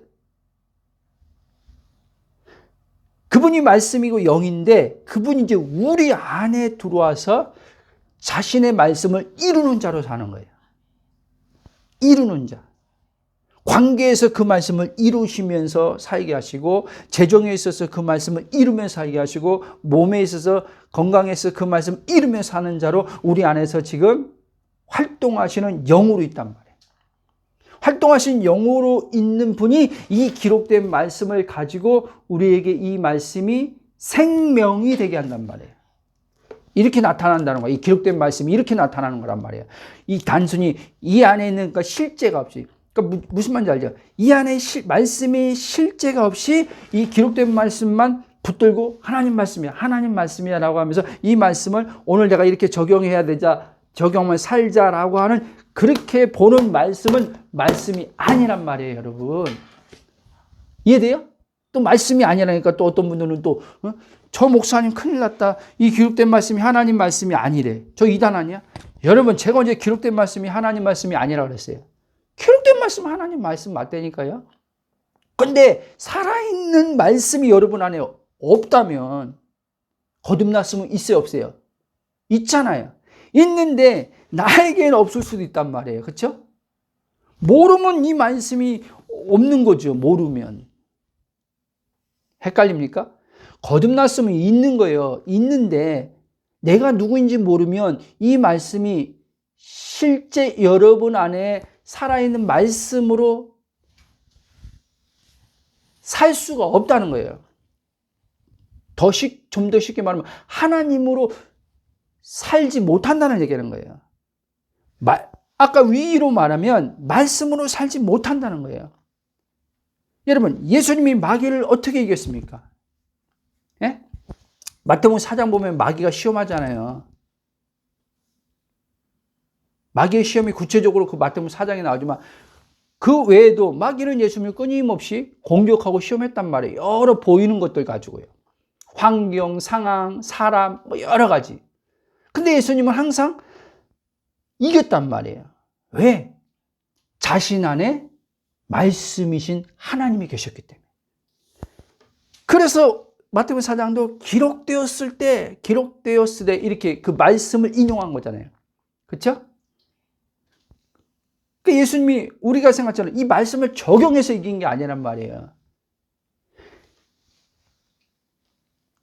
그분이 말씀이고 영인데 그분이 이제 우리 안에 들어와서 자신의 말씀을 이루는 자로 사는 거예요. 이루는 자. 관계에서 그 말씀을 이루시면서 살게 하시고 재정에 있어서 그 말씀을 이루면서 살게 하시고 몸에 있어서 건강에 있어서 그 말씀을 이루면서 사는 자로 우리 안에서 지금 활동하시는 영으로 있단 말이에요. 활동하신 영으로 있는 분이 이 기록된 말씀을 가지고 우리에게 이 말씀이 생명이 되게 한단 말이에요. 이렇게 나타난다는 거예요. 이 기록된 말씀이 이렇게 나타나는 거란 말이에요. 이 단순히 이 안에 있는 그러니까 실제가 없이 그러니까 무슨 말인지 알죠? 이 안에 말씀이 실제가 없이 이 기록된 말씀만 붙들고 하나님 말씀이야 하나님 말씀이야 라고 하면서 이 말씀을 오늘 내가 이렇게 적용해야 되자 적용을 살자라고 하는 그렇게 보는 말씀은 말씀이 아니란 말이에요, 여러분. 이해돼요? 또 말씀이 아니라니까 또 어떤 분들은 또 저 목사님 큰일 났다. 이 기록된 말씀이 하나님 말씀이 아니래. 저 이단 아니야? 여러분 제가 언제 기록된 말씀이 하나님 말씀이 아니라고 그랬어요? 기록된 말씀은 하나님 말씀 맞다니까요. 근데 살아있는 말씀이 여러분 안에 없다면 거듭났으면 있어요, 없어요? 있잖아요. 있는데 나에게는 없을 수도 있단 말이에요. 그렇죠? 모르면 이 말씀이 없는 거죠. 모르면. 헷갈립니까? 거듭났으면 있는 거예요. 있는데 내가 누구인지 모르면 이 말씀이 실제 여러분 안에 살아있는 말씀으로 살 수가 없다는 거예요. 좀 더 쉽게 말하면 하나님으로 살지 못한다는 얘기하는 거예요. 아까 위로 말하면 말씀으로 살지 못한다는 거예요. 여러분, 예수님이 마귀를 어떻게 이겼습니까? 예? 마태복음 4장 보면 마귀가 시험하잖아요. 마귀의 시험이 구체적으로 그 마태복음 4장에 나오지만 그 외에도 마귀는 예수님을 끊임없이 공격하고 시험했단 말이에요. 여러 보이는 것들 가지고요. 환경, 상황, 사람, 뭐 여러 가지. 근데 예수님은 항상 이겼단 말이에요. 왜? 자신 안에 말씀이신 하나님이 계셨기 때문에. 그래서 마태복음 4장도 기록되었을 때 이렇게 그 말씀을 인용한 거잖아요. 그렇죠? 그 예수님이 우리가 생각처럼 이 말씀을 적용해서 이긴 게 아니란 말이에요.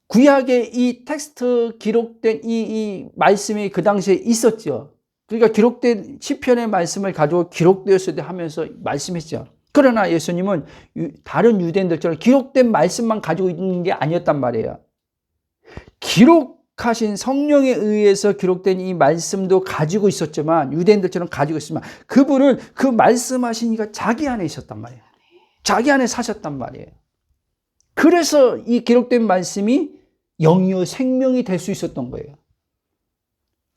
구약의 이 텍스트 기록된 이 말씀이 그 당시에 있었죠. 그러니까 기록된 시편의 말씀을 가지고 기록되었을 때 하면서 말씀했죠. 그러나 예수님은 다른 유대인들처럼 기록된 말씀만 가지고 있는 게 아니었단 말이에요. 기록하신 성령에 의해서 기록된 이 말씀도 가지고 있었지만, 유대인들처럼 가지고 있지만, 그분은 그 말씀하신 이가 자기 안에 있었단 말이에요. 자기 안에 사셨단 말이에요. 그래서 이 기록된 말씀이 영이요 생명이 될 수 있었던 거예요.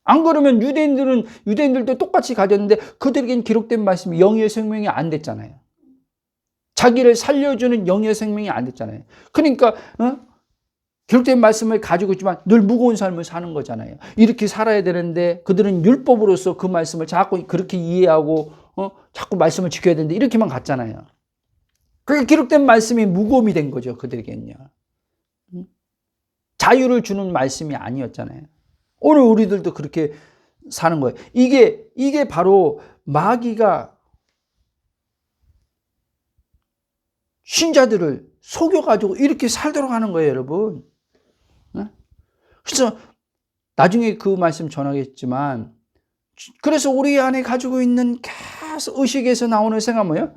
안 그러면 유대인들도 똑같이 가졌는데 그들에겐 기록된 말씀이 영이요 생명이 안 됐잖아요. 자기를 살려주는 영이요 생명이 안 됐잖아요. 그러니까 기록된 말씀을 가지고 있지만 늘 무거운 삶을 사는 거잖아요. 이렇게 살아야 되는데 그들은 율법으로서 그 말씀을 자꾸 그렇게 이해하고 자꾸 말씀을 지켜야 되는데 이렇게만 갔잖아요. 그러니까 기록된 말씀이 무거움이 된 거죠. 그들에게는요. 자유를 주는 말씀이 아니었잖아요. 오늘 우리들도 그렇게 사는 거예요. 이게 바로 마귀가 신자들을 속여가지고 이렇게 살도록 하는 거예요, 여러분. 그래서 나중에 그 말씀 전하겠지만, 그래서 우리 안에 가지고 있는 계속 의식에서 나오는 생각 뭐예요?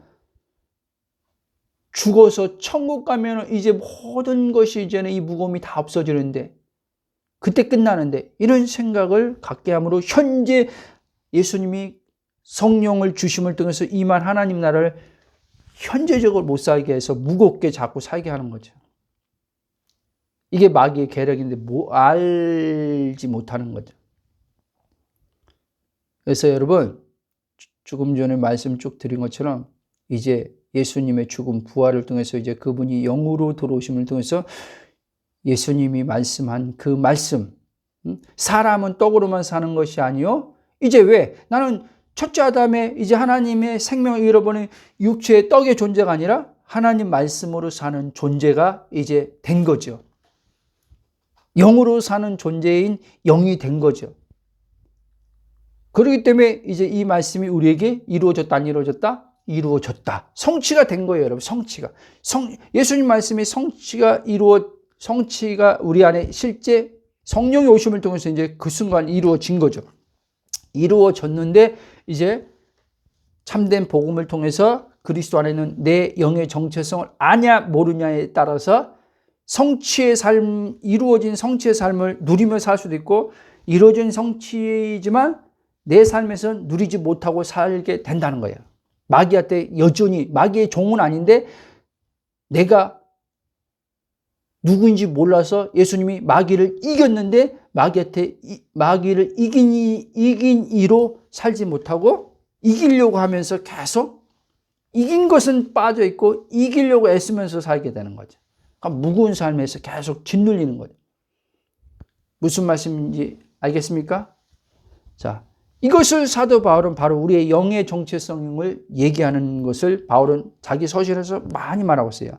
죽어서 천국 가면 이제 모든 것이 이제는 이 무거움이 다 없어지는데, 그때 끝나는데, 이런 생각을 갖게 함으로 현재 예수님이 성령을 주심을 통해서 임한 하나님 나라를 현재적으로 못 살게 해서 무겁게 자꾸 살게 하는 거죠. 이게 마귀의 계략인데 알지 못하는 거죠. 그래서 여러분, 조금 전에 말씀 쭉 드린 것처럼 이제 예수님의 죽음, 부활을 통해서 이제 그분이 영으로 들어오심을 통해서 예수님이 말씀한 그 말씀, 사람은 떡으로만 사는 것이 아니요. 이제 왜? 나는 첫째 아담의 이제 하나님의 생명을 잃어버린 육체의 떡의 존재가 아니라 하나님 말씀으로 사는 존재가 이제 된 거죠. 영으로 사는 존재인 영이 된 거죠. 그렇기 때문에 이제 이 말씀이 우리에게 이루어졌다, 안 이루어졌다? 이루어졌다. 성취가 된 거예요, 여러분. 성취가. 예수님 말씀이 성취가 우리 안에 실제 성령의 오심을 통해서 이제 그 순간 이루어진 거죠. 이루어졌는데 이제 참된 복음을 통해서 그리스도 안에는 내 영의 정체성을 아냐 모르냐에 따라서 성취의 삶, 이루어진 성취의 삶을 누리며 살 수도 있고, 이루어진 성취이지만 내 삶에서 누리지 못하고 살게 된다는 거예요. 마귀한테 여전히, 마귀의 종은 아닌데 내가 누구인지 몰라서 예수님이 마귀를 이겼는데 마귀를 이긴 이로 살지 못하고 이기려고 하면서 계속 이긴 것은 빠져 있고 이기려고 애쓰면서 살게 되는 거죠. 그러니까 무거운 삶에서 계속 짓눌리는 거죠. 무슨 말씀인지 알겠습니까? 자, 이것을 사도 바울은 바로 우리의 영의 정체성을 얘기하는 것을 바울은 자기 서신에서 많이 말하고 있어요.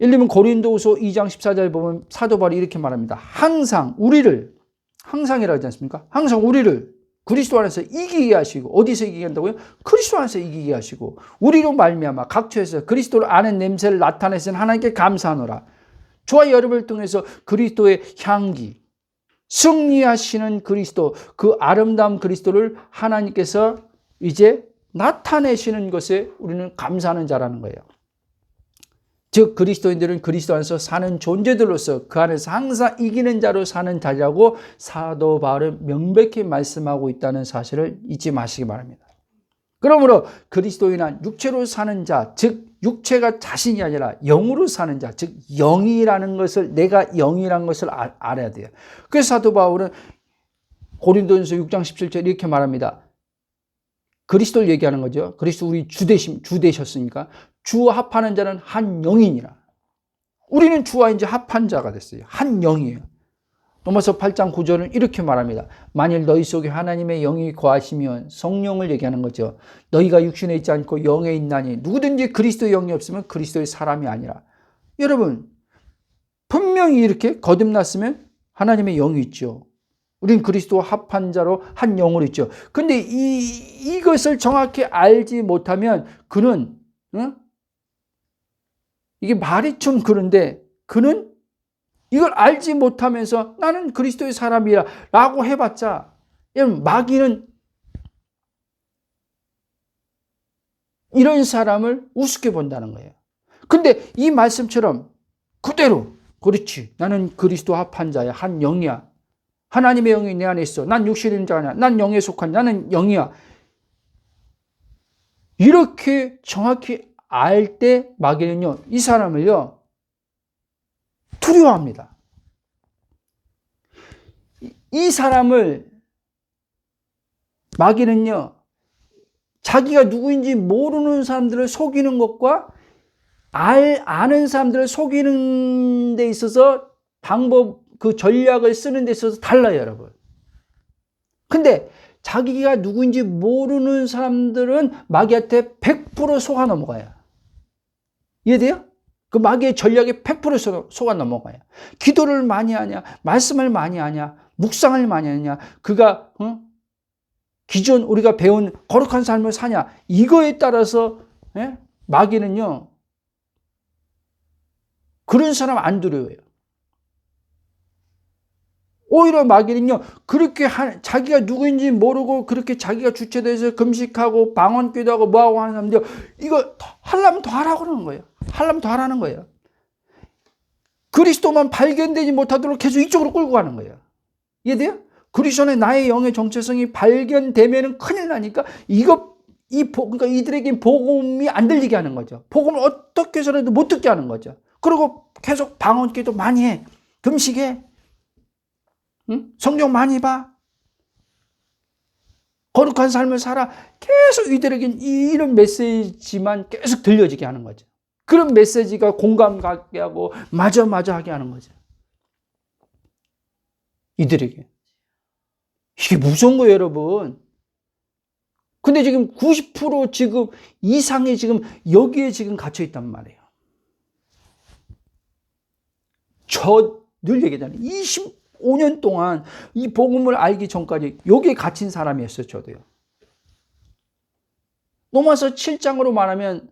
예를 들면 고린도후서 2장 14절에 보면 사도 바울이 이렇게 말합니다. 항상이라고 하지 않습니까? 항상 우리를 그리스도 안에서 이기게 하시고, 어디서 이기게 한다고요? 그리스도 안에서 이기게 하시고, 우리로 말미암아 각처에서 그리스도를 아는 냄새를 나타내신 하나님께 감사하노라. 저와 여러분을 통해서 그리스도의 향기, 승리하시는 그리스도, 그 아름다운 그리스도를 하나님께서 이제 나타내시는 것에 우리는 감사하는 자라는 거예요. 즉 그리스도인들은 그리스도 안에서 사는 존재들로서 그 안에서 항상 이기는 자로 사는 자라고 사도 바울은 명백히 말씀하고 있다는 사실을 잊지 마시기 바랍니다. 그러므로 그리스도인은 육체로 사는 자, 즉 육체가 자신이 아니라 영으로 사는 자, 즉 영이라는 것을, 내가 영이라는 것을 알아야 돼요. 그래서 사도 바울은 고린도전서 6장 17절 이렇게 말합니다. 그리스도를 얘기하는 거죠. 그리스도 우리 주 되셨으니까 주와 합하는 자는 한 영이니라. 우리는 주와 이제 합한 자가 됐어요. 한 영이에요. 로마서 8장 9절은 이렇게 말합니다. 만일 너희 속에 하나님의 영이 거하시면, 성령을 얘기하는 거죠. 너희가 육신에 있지 않고 영에 있나니 누구든지 그리스도의 영이 없으면 그리스도의 사람이 아니라. 여러분 분명히 이렇게 거듭났으면 하나님의 영이 있죠. 우린 그리스도와 합한 자로 한 영으로 있죠. 근데 이것을 정확히 알지 못하면 그는, 이게 말이 좀 그런데, 그는 이걸 알지 못하면서 나는 그리스도의 사람이라 라고 해봤자, 여러분 마귀는 이런 사람을 우습게 본다는 거예요. 근데 이 말씀처럼 그대로, 그렇지, 나는 그리스도와 합한 자야, 한 영이야, 하나님의 영이 내 안에 있어, 난 육신인 자 아니야, 난 영에 속한, 나는 영이야, 이렇게 정확히 알 때 마귀는요, 이 사람을요 두려워합니다. 이 사람을 마귀는요, 자기가 누구인지 모르는 사람들을 속이는 것과 아는 사람들을 속이는 데 있어서 방법, 그 전략을 쓰는 데 있어서 달라요, 여러분. 근데 자기가 누구인지 모르는 사람들은 마귀한테 100% 속아 넘어가요. 이해돼요? 그 마귀의 전략에 100% 속아 넘어가요. 기도를 많이 하냐, 말씀을 많이 하냐, 묵상을 많이 하냐, 그가 기존 우리가 배운 거룩한 삶을 사냐, 이거에 따라서 마귀는요 그런 사람 안 두려워해요. 오히려 마귀는요 그렇게 자기가 누구인지 모르고 그렇게 자기가 주체돼서 금식하고 방언기도 하고 뭐하고 하는 사람들, 이거 하려면 더 하라고 그러는 거예요. 하려면 더 하라는 거예요. 그리스도만 발견되지 못하도록 계속 이쪽으로 끌고 가는 거예요. 이해돼요? 그리스도 안에 나의 영의 정체성이 발견되면은 큰일 나니까 그러니까 이들에게 복음이 안 들리게 하는 거죠. 복음을 어떻게 해서라도 못 듣게 하는 거죠. 그리고 계속 방언기도 많이 해, 금식해, 성경 많이 봐, 거룩한 삶을 살아. 계속 이들에겐 이런 메시지만 계속 들려지게 하는 거죠. 그런 메시지가 공감 가게 하고 맞아 하게 하는 거죠. 이들에게. 이게 무서운 거예요, 여러분. 근데 지금 90% 지금 이상이 지금 여기에 지금 갇혀 있단 말이에요. 저 늘 얘기하잖아요. 25년 동안 이 복음을 알기 전까지 여기에 갇힌 사람이었어요, 저도요. 로마서 7장으로 말하면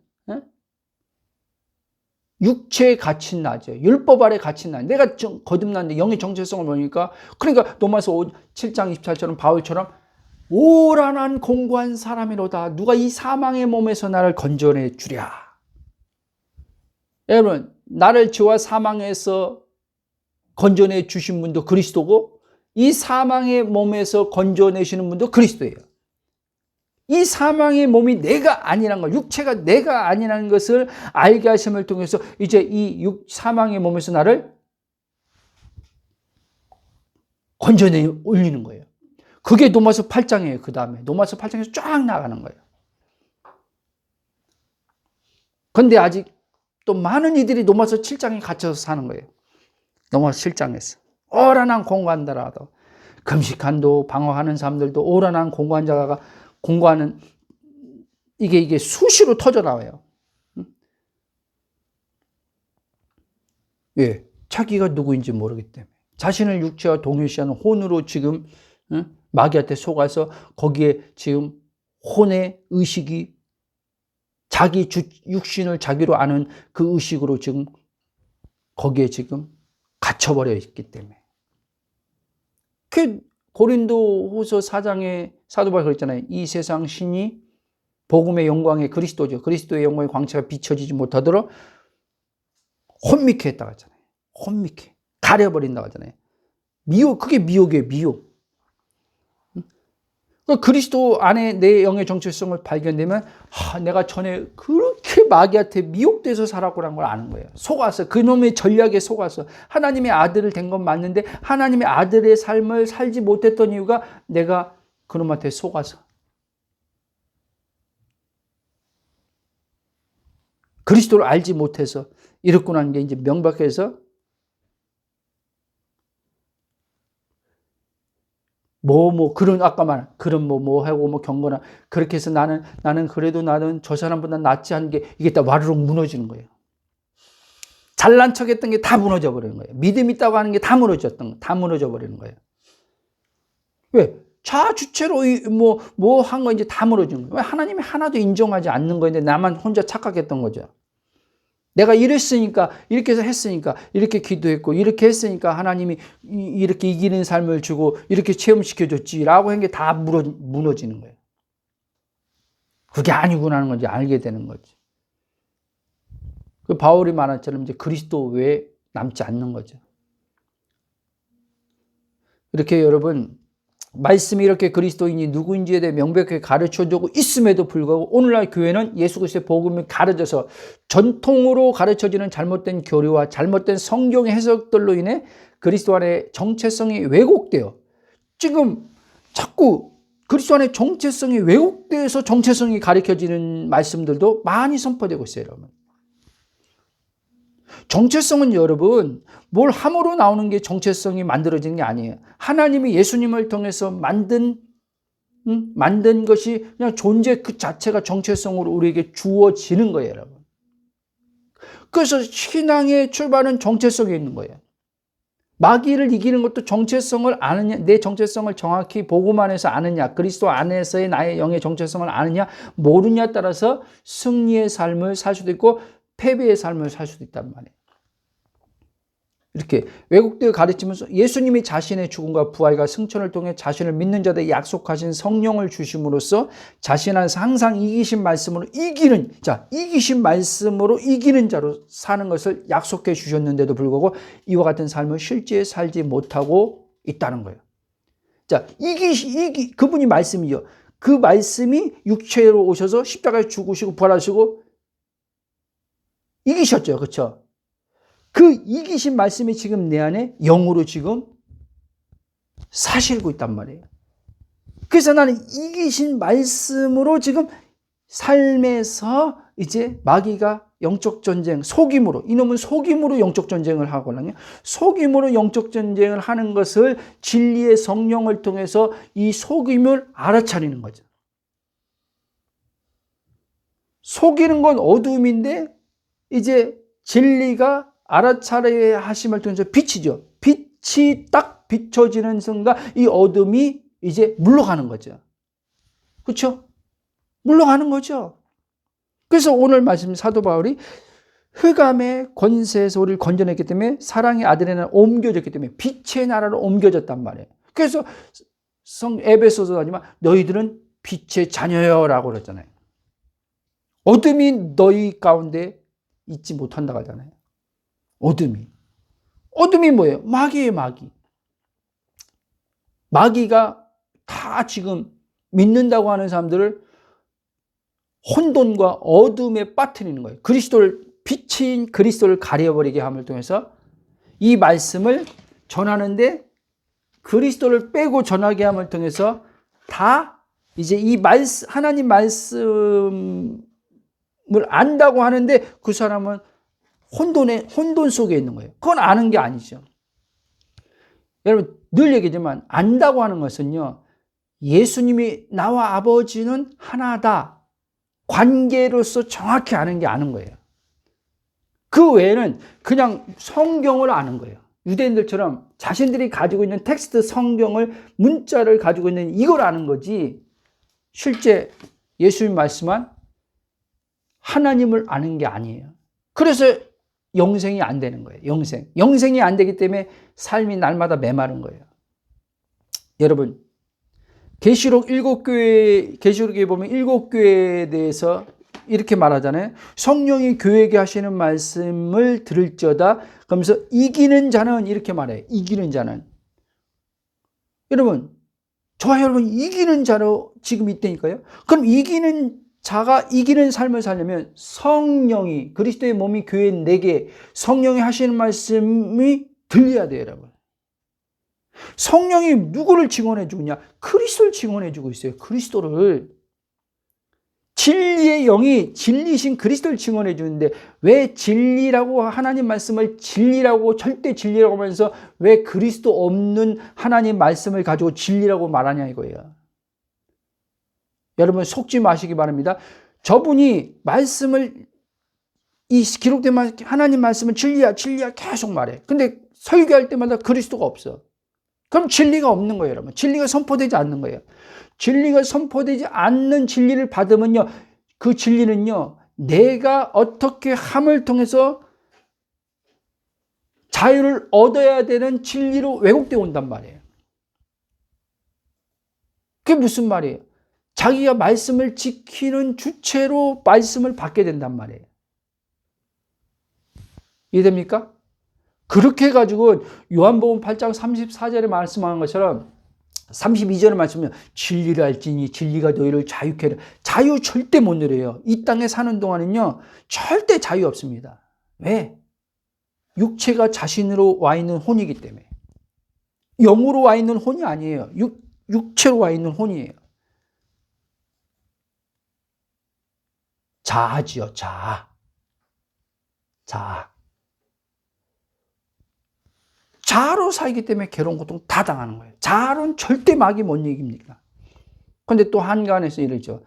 육체에 갇힌 나죠. 율법 아래 갇힌 나. 내가 거듭났는데 영의 정체성을 보니까, 그러니까 로마서 7장 24절은 바울처럼 오란한 공고한 사람이로다. 누가 이 사망의 몸에서 나를 건져내 주랴. 여러분, 나를 죄와 사망에서 건져내 주신 분도 그리스도고, 이 사망의 몸에서 건져내시는 분도 그리스도예요. 이 사망의 몸이 내가 아니라는 걸, 육체가 내가 아니라는 것을 알게 하심을 통해서 이제 이 사망의 몸에서 나를 건져내 올리는 거예요. 그게 로마서 8장이에요. 그 다음에 로마서 8장에서 쫙 나가는 거예요. 그런데 아직 또 많은 이들이 로마서 7장에 갇혀서 사는 거예요. 로마서 7장에서 오란한 공고한다라도, 금식한도 방황하는 사람들도 오란한 공고한 공고하는, 이게 수시로 터져 나와요. 왜? 자기가 누구인지 모르기 때문에. 자신을 육체와 동일시하는 혼으로 지금 마귀한테 속아서 거기에 지금 혼의 의식이 자기 육신을 자기로 아는 그 의식으로 지금 거기에 지금 갇혀버려 있기 때문에. 그 고린도후서 4장에 사도 바울이 그랬잖아요. 이 세상 신이 복음의 영광의 그리스도죠. 그리스도의 영광의 광채가 비춰지지 못하도록 혼미케 했다고 하잖아요. 혼미케. 가려버린다고 하잖아요. 미혹, 그게 미혹이에요, 미혹. 그리스도 안에 내 영의 정체성을 발견되면 내가 전에 그렇게 마귀한테 미혹돼서 살았구라는 걸 아는 거예요. 속아서, 그놈의 전략에 속아서 하나님의 아들을 된 건 맞는데 하나님의 아들의 삶을 살지 못했던 이유가 내가 그놈한테 속아서 그리스도를 알지 못해서 이렇구나 하는 게 이제 명백해서 그런, 아까 말한, 그런 하고 경건한, 그렇게 해서 나는 그래도 나는 저 사람보다 낫지 하는 게, 이게 다 와르륵 무너지는 거예요. 잘난 척 했던 게 다 무너져 버리는 거예요. 믿음 있다고 하는 게 다 다 무너져 버리는 거예요. 왜? 자주체로 한 거 이제 다 무너지는 거예요. 왜? 하나님이 하나도 인정하지 않는 거인데 나만 혼자 착각했던 거죠. 내가 이랬으니까, 이렇게 해서 했으니까, 이렇게 기도했고, 이렇게 했으니까 하나님이 이렇게 이기는 삶을 주고, 이렇게 체험시켜줬지라고 한 게 다 무너지는 거예요. 그게 아니구나 하는 건지 알게 되는 거지. 그 바울이 말한 것처럼 이제 그리스도 외에 남지 않는 거죠. 이렇게 여러분, 말씀이 이렇게 그리스도인이 누구인지에 대해 명백하게 가르쳐주고 있음에도 불구하고 오늘날 교회는 예수 그리스도의 복음을 가르쳐서 전통으로 가르쳐지는 잘못된 교리와 잘못된 성경 해석들로 인해 그리스도 안의 정체성이 왜곡되어 지금 자꾸 그리스도 안의 정체성이 왜곡되어서 정체성이 가르쳐지는 말씀들도 많이 선포되고 있어요, 여러분. 정체성은 여러분 뭘 함으로 나오는 게 정체성이 만들어지는 게 아니에요. 하나님이 예수님을 통해서 만든 것이 그냥 존재 그 자체가 정체성으로 우리에게 주어지는 거예요, 여러분. 그래서 신앙의 출발은 정체성에 있는 거예요. 마귀를 이기는 것도 정체성을 아느냐, 내 정체성을 정확히 복음 안에서 아느냐, 그리스도 안에서의 나의 영의 정체성을 아느냐, 모르냐에 따라서 승리의 삶을 살 수도 있고 패배의 삶을 살 수도 있단 말이에요. 이렇게 왜곡되어 가르치면서 예수님이 자신의 죽음과 부활과 승천을 통해 자신을 믿는 자들에게 약속하신 성령을 주심으로써 자신 안에서 항상 이기신 말씀으로 이기신 말씀으로 이기는 자로 사는 것을 약속해 주셨는데도 불구하고 이와 같은 삶을 실제 살지 못하고 있다는 거예요. 자, 그분이 말씀이죠. 그 말씀이 육체로 오셔서 십자가에 죽으시고 부활하시고 이기셨죠. 그렇죠? 그 이기신 말씀이 지금 내 안에 영으로 지금 사실고 있단 말이에요. 그래서 나는 이기신 말씀으로 지금 삶에서 이제 마귀가 영적 전쟁, 속임으로, 이놈은 속임으로 영적 전쟁을 하거든요. 속임으로 영적 전쟁을 하는 것을 진리의 성령을 통해서 이 속임을 알아차리는 거죠. 속이는 건 어둠인데 이제 진리가 알아차려야 하심을 통해서 빛이죠. 빛이 딱 비춰지는 순간 이 어둠이 이제 물러가는 거죠. 그렇죠? 물러가는 거죠. 그래서 오늘 말씀 사도 바울이 흑암의 권세에서 우리를 건져냈기 때문에 사랑의 아들의 나라로 옮겨졌기 때문에 빛의 나라로 옮겨졌단 말이에요. 그래서 에베소서 하지만 너희들은 빛의 자녀여라고 그랬잖아요. 어둠이 너희 가운데 있지 못한다고 하잖아요. 어둠이 뭐예요? 마귀예요, 마귀. 마귀가 다 지금 믿는다고 하는 사람들을 혼돈과 어둠에 빠뜨리는 거예요. 빛인 그리스도를 가려버리게 함을 통해서 이 말씀을 전하는데 그리스도를 빼고 전하게 함을 통해서 다 이제 하나님 말씀을 안다고 하는데 그 사람은 혼돈 속에 있는 거예요. 그건 아는 게 아니죠. 여러분 늘 얘기지만 안다고 하는 것은요, 예수님이 나와 아버지는 하나다, 관계로서 정확히 아는 게 아는 거예요. 그 외에는 그냥 성경을 아는 거예요. 유대인들처럼 자신들이 가지고 있는 텍스트 성경을, 문자를 가지고 있는 이걸 아는 거지, 실제 예수님 말씀한 하나님을 아는 게 아니에요. 그래서 영생이 안 되는 거예요. 영생이 안 되기 때문에 삶이 날마다 메마른 거예요. 여러분, 계시록 7교회, 계시록에 보면 7교회에 대해서 이렇게 말하잖아요. 성령이 교회에게 하시는 말씀을 들을지어다. 그러면서 이기는 자는, 이렇게 말해요. 이기는 자는. 여러분, 저와 여러분 이기는 자로 지금 있다니까요. 그럼 이기는 자가 이기는 삶을 살려면 성령이, 그리스도의 몸이 교회 내게 성령이 하시는 말씀이 들려야 돼요, 여러분. 성령이 누구를 증언해 주느냐? 그리스도를 증언해 주고 있어요. 그리스도를. 진리의 영이 진리신 그리스도를 증언해 주는데, 왜 진리라고, 하나님 말씀을 진리라고, 절대 진리라고 하면서 왜 그리스도 없는 하나님 말씀을 가지고 진리라고 말하냐 이거예요. 여러분, 속지 마시기 바랍니다. 저분이 말씀을, 이 기록된 하나님 말씀은 진리야 계속 말해. 근데 설교할 때마다 그리스도가 없어. 그럼 진리가 없는 거예요, 여러분. 진리가 선포되지 않는 거예요. 진리가 선포되지 않는 진리를 받으면요, 그 진리는요, 내가 어떻게 함을 통해서 자유를 얻어야 되는 진리로 왜곡되어 온단 말이에요. 그게 무슨 말이에요? 자기가 말씀을 지키는 주체로 말씀을 받게 된단 말이에요. 이해됩니까? 그렇게 해가지고 요한복음 8장 34절에 말씀하는 것처럼 32절에 말씀하면 진리를 알지니 진리가 너희를 자유케 하리라. 자유 절대 못 누려요. 이 땅에 사는 동안은요, 절대 자유 없습니다. 왜? 육체가 자신으로 와 있는 혼이기 때문에. 영으로 와 있는 혼이 아니에요. 육체로 와 있는 혼이에요. 자아지요, 자아. 자아로 살기 때문에 괴로운 고통 다 당하는 거예요. 자아로는 절대 마귀 못 이깁니다. 그런데 또 한간에서 이러죠.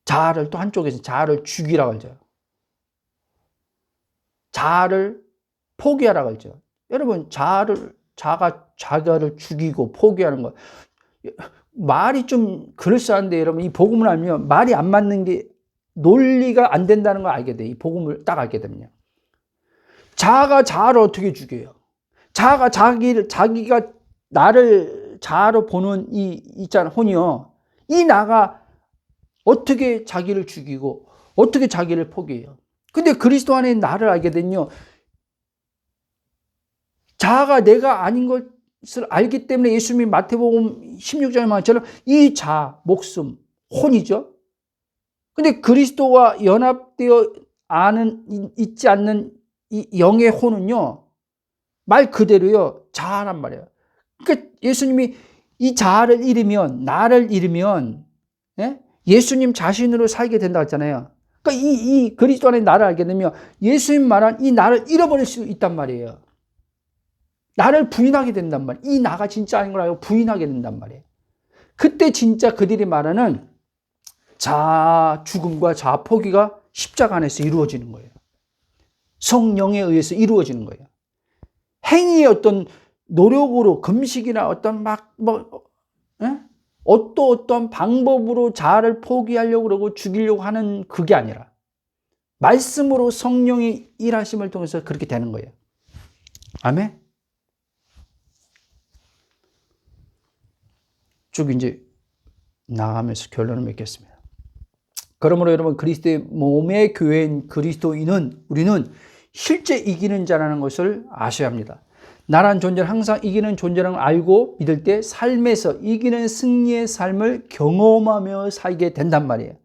자아를 또 한쪽에서 자아를 죽이라고 하죠. 자아를 포기하라고 하죠. 여러분, 자아를 죽이고 포기하는 거, 말이 좀 그럴싸한데, 여러분, 이 복음을 알면 말이 안 맞는 게, 논리가 안 된다는 걸 알게 돼요. 이 복음을 딱 알게 되면요. 자아가 자아를 어떻게 죽여요? 자아가 자기가 나를 자아로 보는 있잖아, 혼이요. 이 나가 어떻게 자기를 죽이고, 어떻게 자기를 포기해요? 근데 그리스도 안에 나를 알게 되면요, 자아가 내가 아닌 것을 알기 때문에 예수님이 마태복음 16장에 말처럼 이 자아, 목숨, 혼이죠. 근데 그리스도와 연합되어 있지 않는 이 영의 혼은요, 말 그대로요, 자아란 말이에요. 그러니까 예수님이 이 자아를 잃으면, 나를 잃으면, 예수님 자신으로 살게 된다고 했잖아요. 그러니까 이 그리스도 안에 나를 알게 되면 예수님 말한 이 나를 잃어버릴 수 있단 말이에요. 나를 부인하게 된단 말이에요. 이 나가 진짜 아닌 걸 알고 부인하게 된단 말이에요. 그때 진짜 그들이 말하는 자아 죽음과 자아 포기가 십자가 안에서 이루어지는 거예요. 성령에 의해서 이루어지는 거예요. 행위의 어떤 노력으로, 금식이나 어떤 어떤 방법으로 자아를 포기하려고 그러고 죽이려고 하는 그게 아니라 말씀으로 성령의 일하심을 통해서 그렇게 되는 거예요. 아멘? 쭉 이제 나가면서 결론을 맺겠습니다. 그러므로 여러분, 그리스도의 몸의 교회인 그리스도인은, 우리는 실제 이기는 자라는 것을 아셔야 합니다. 나란 존재는 항상 이기는 존재라는 걸 알고 믿을 때 삶에서 이기는 승리의 삶을 경험하며 살게 된단 말이에요.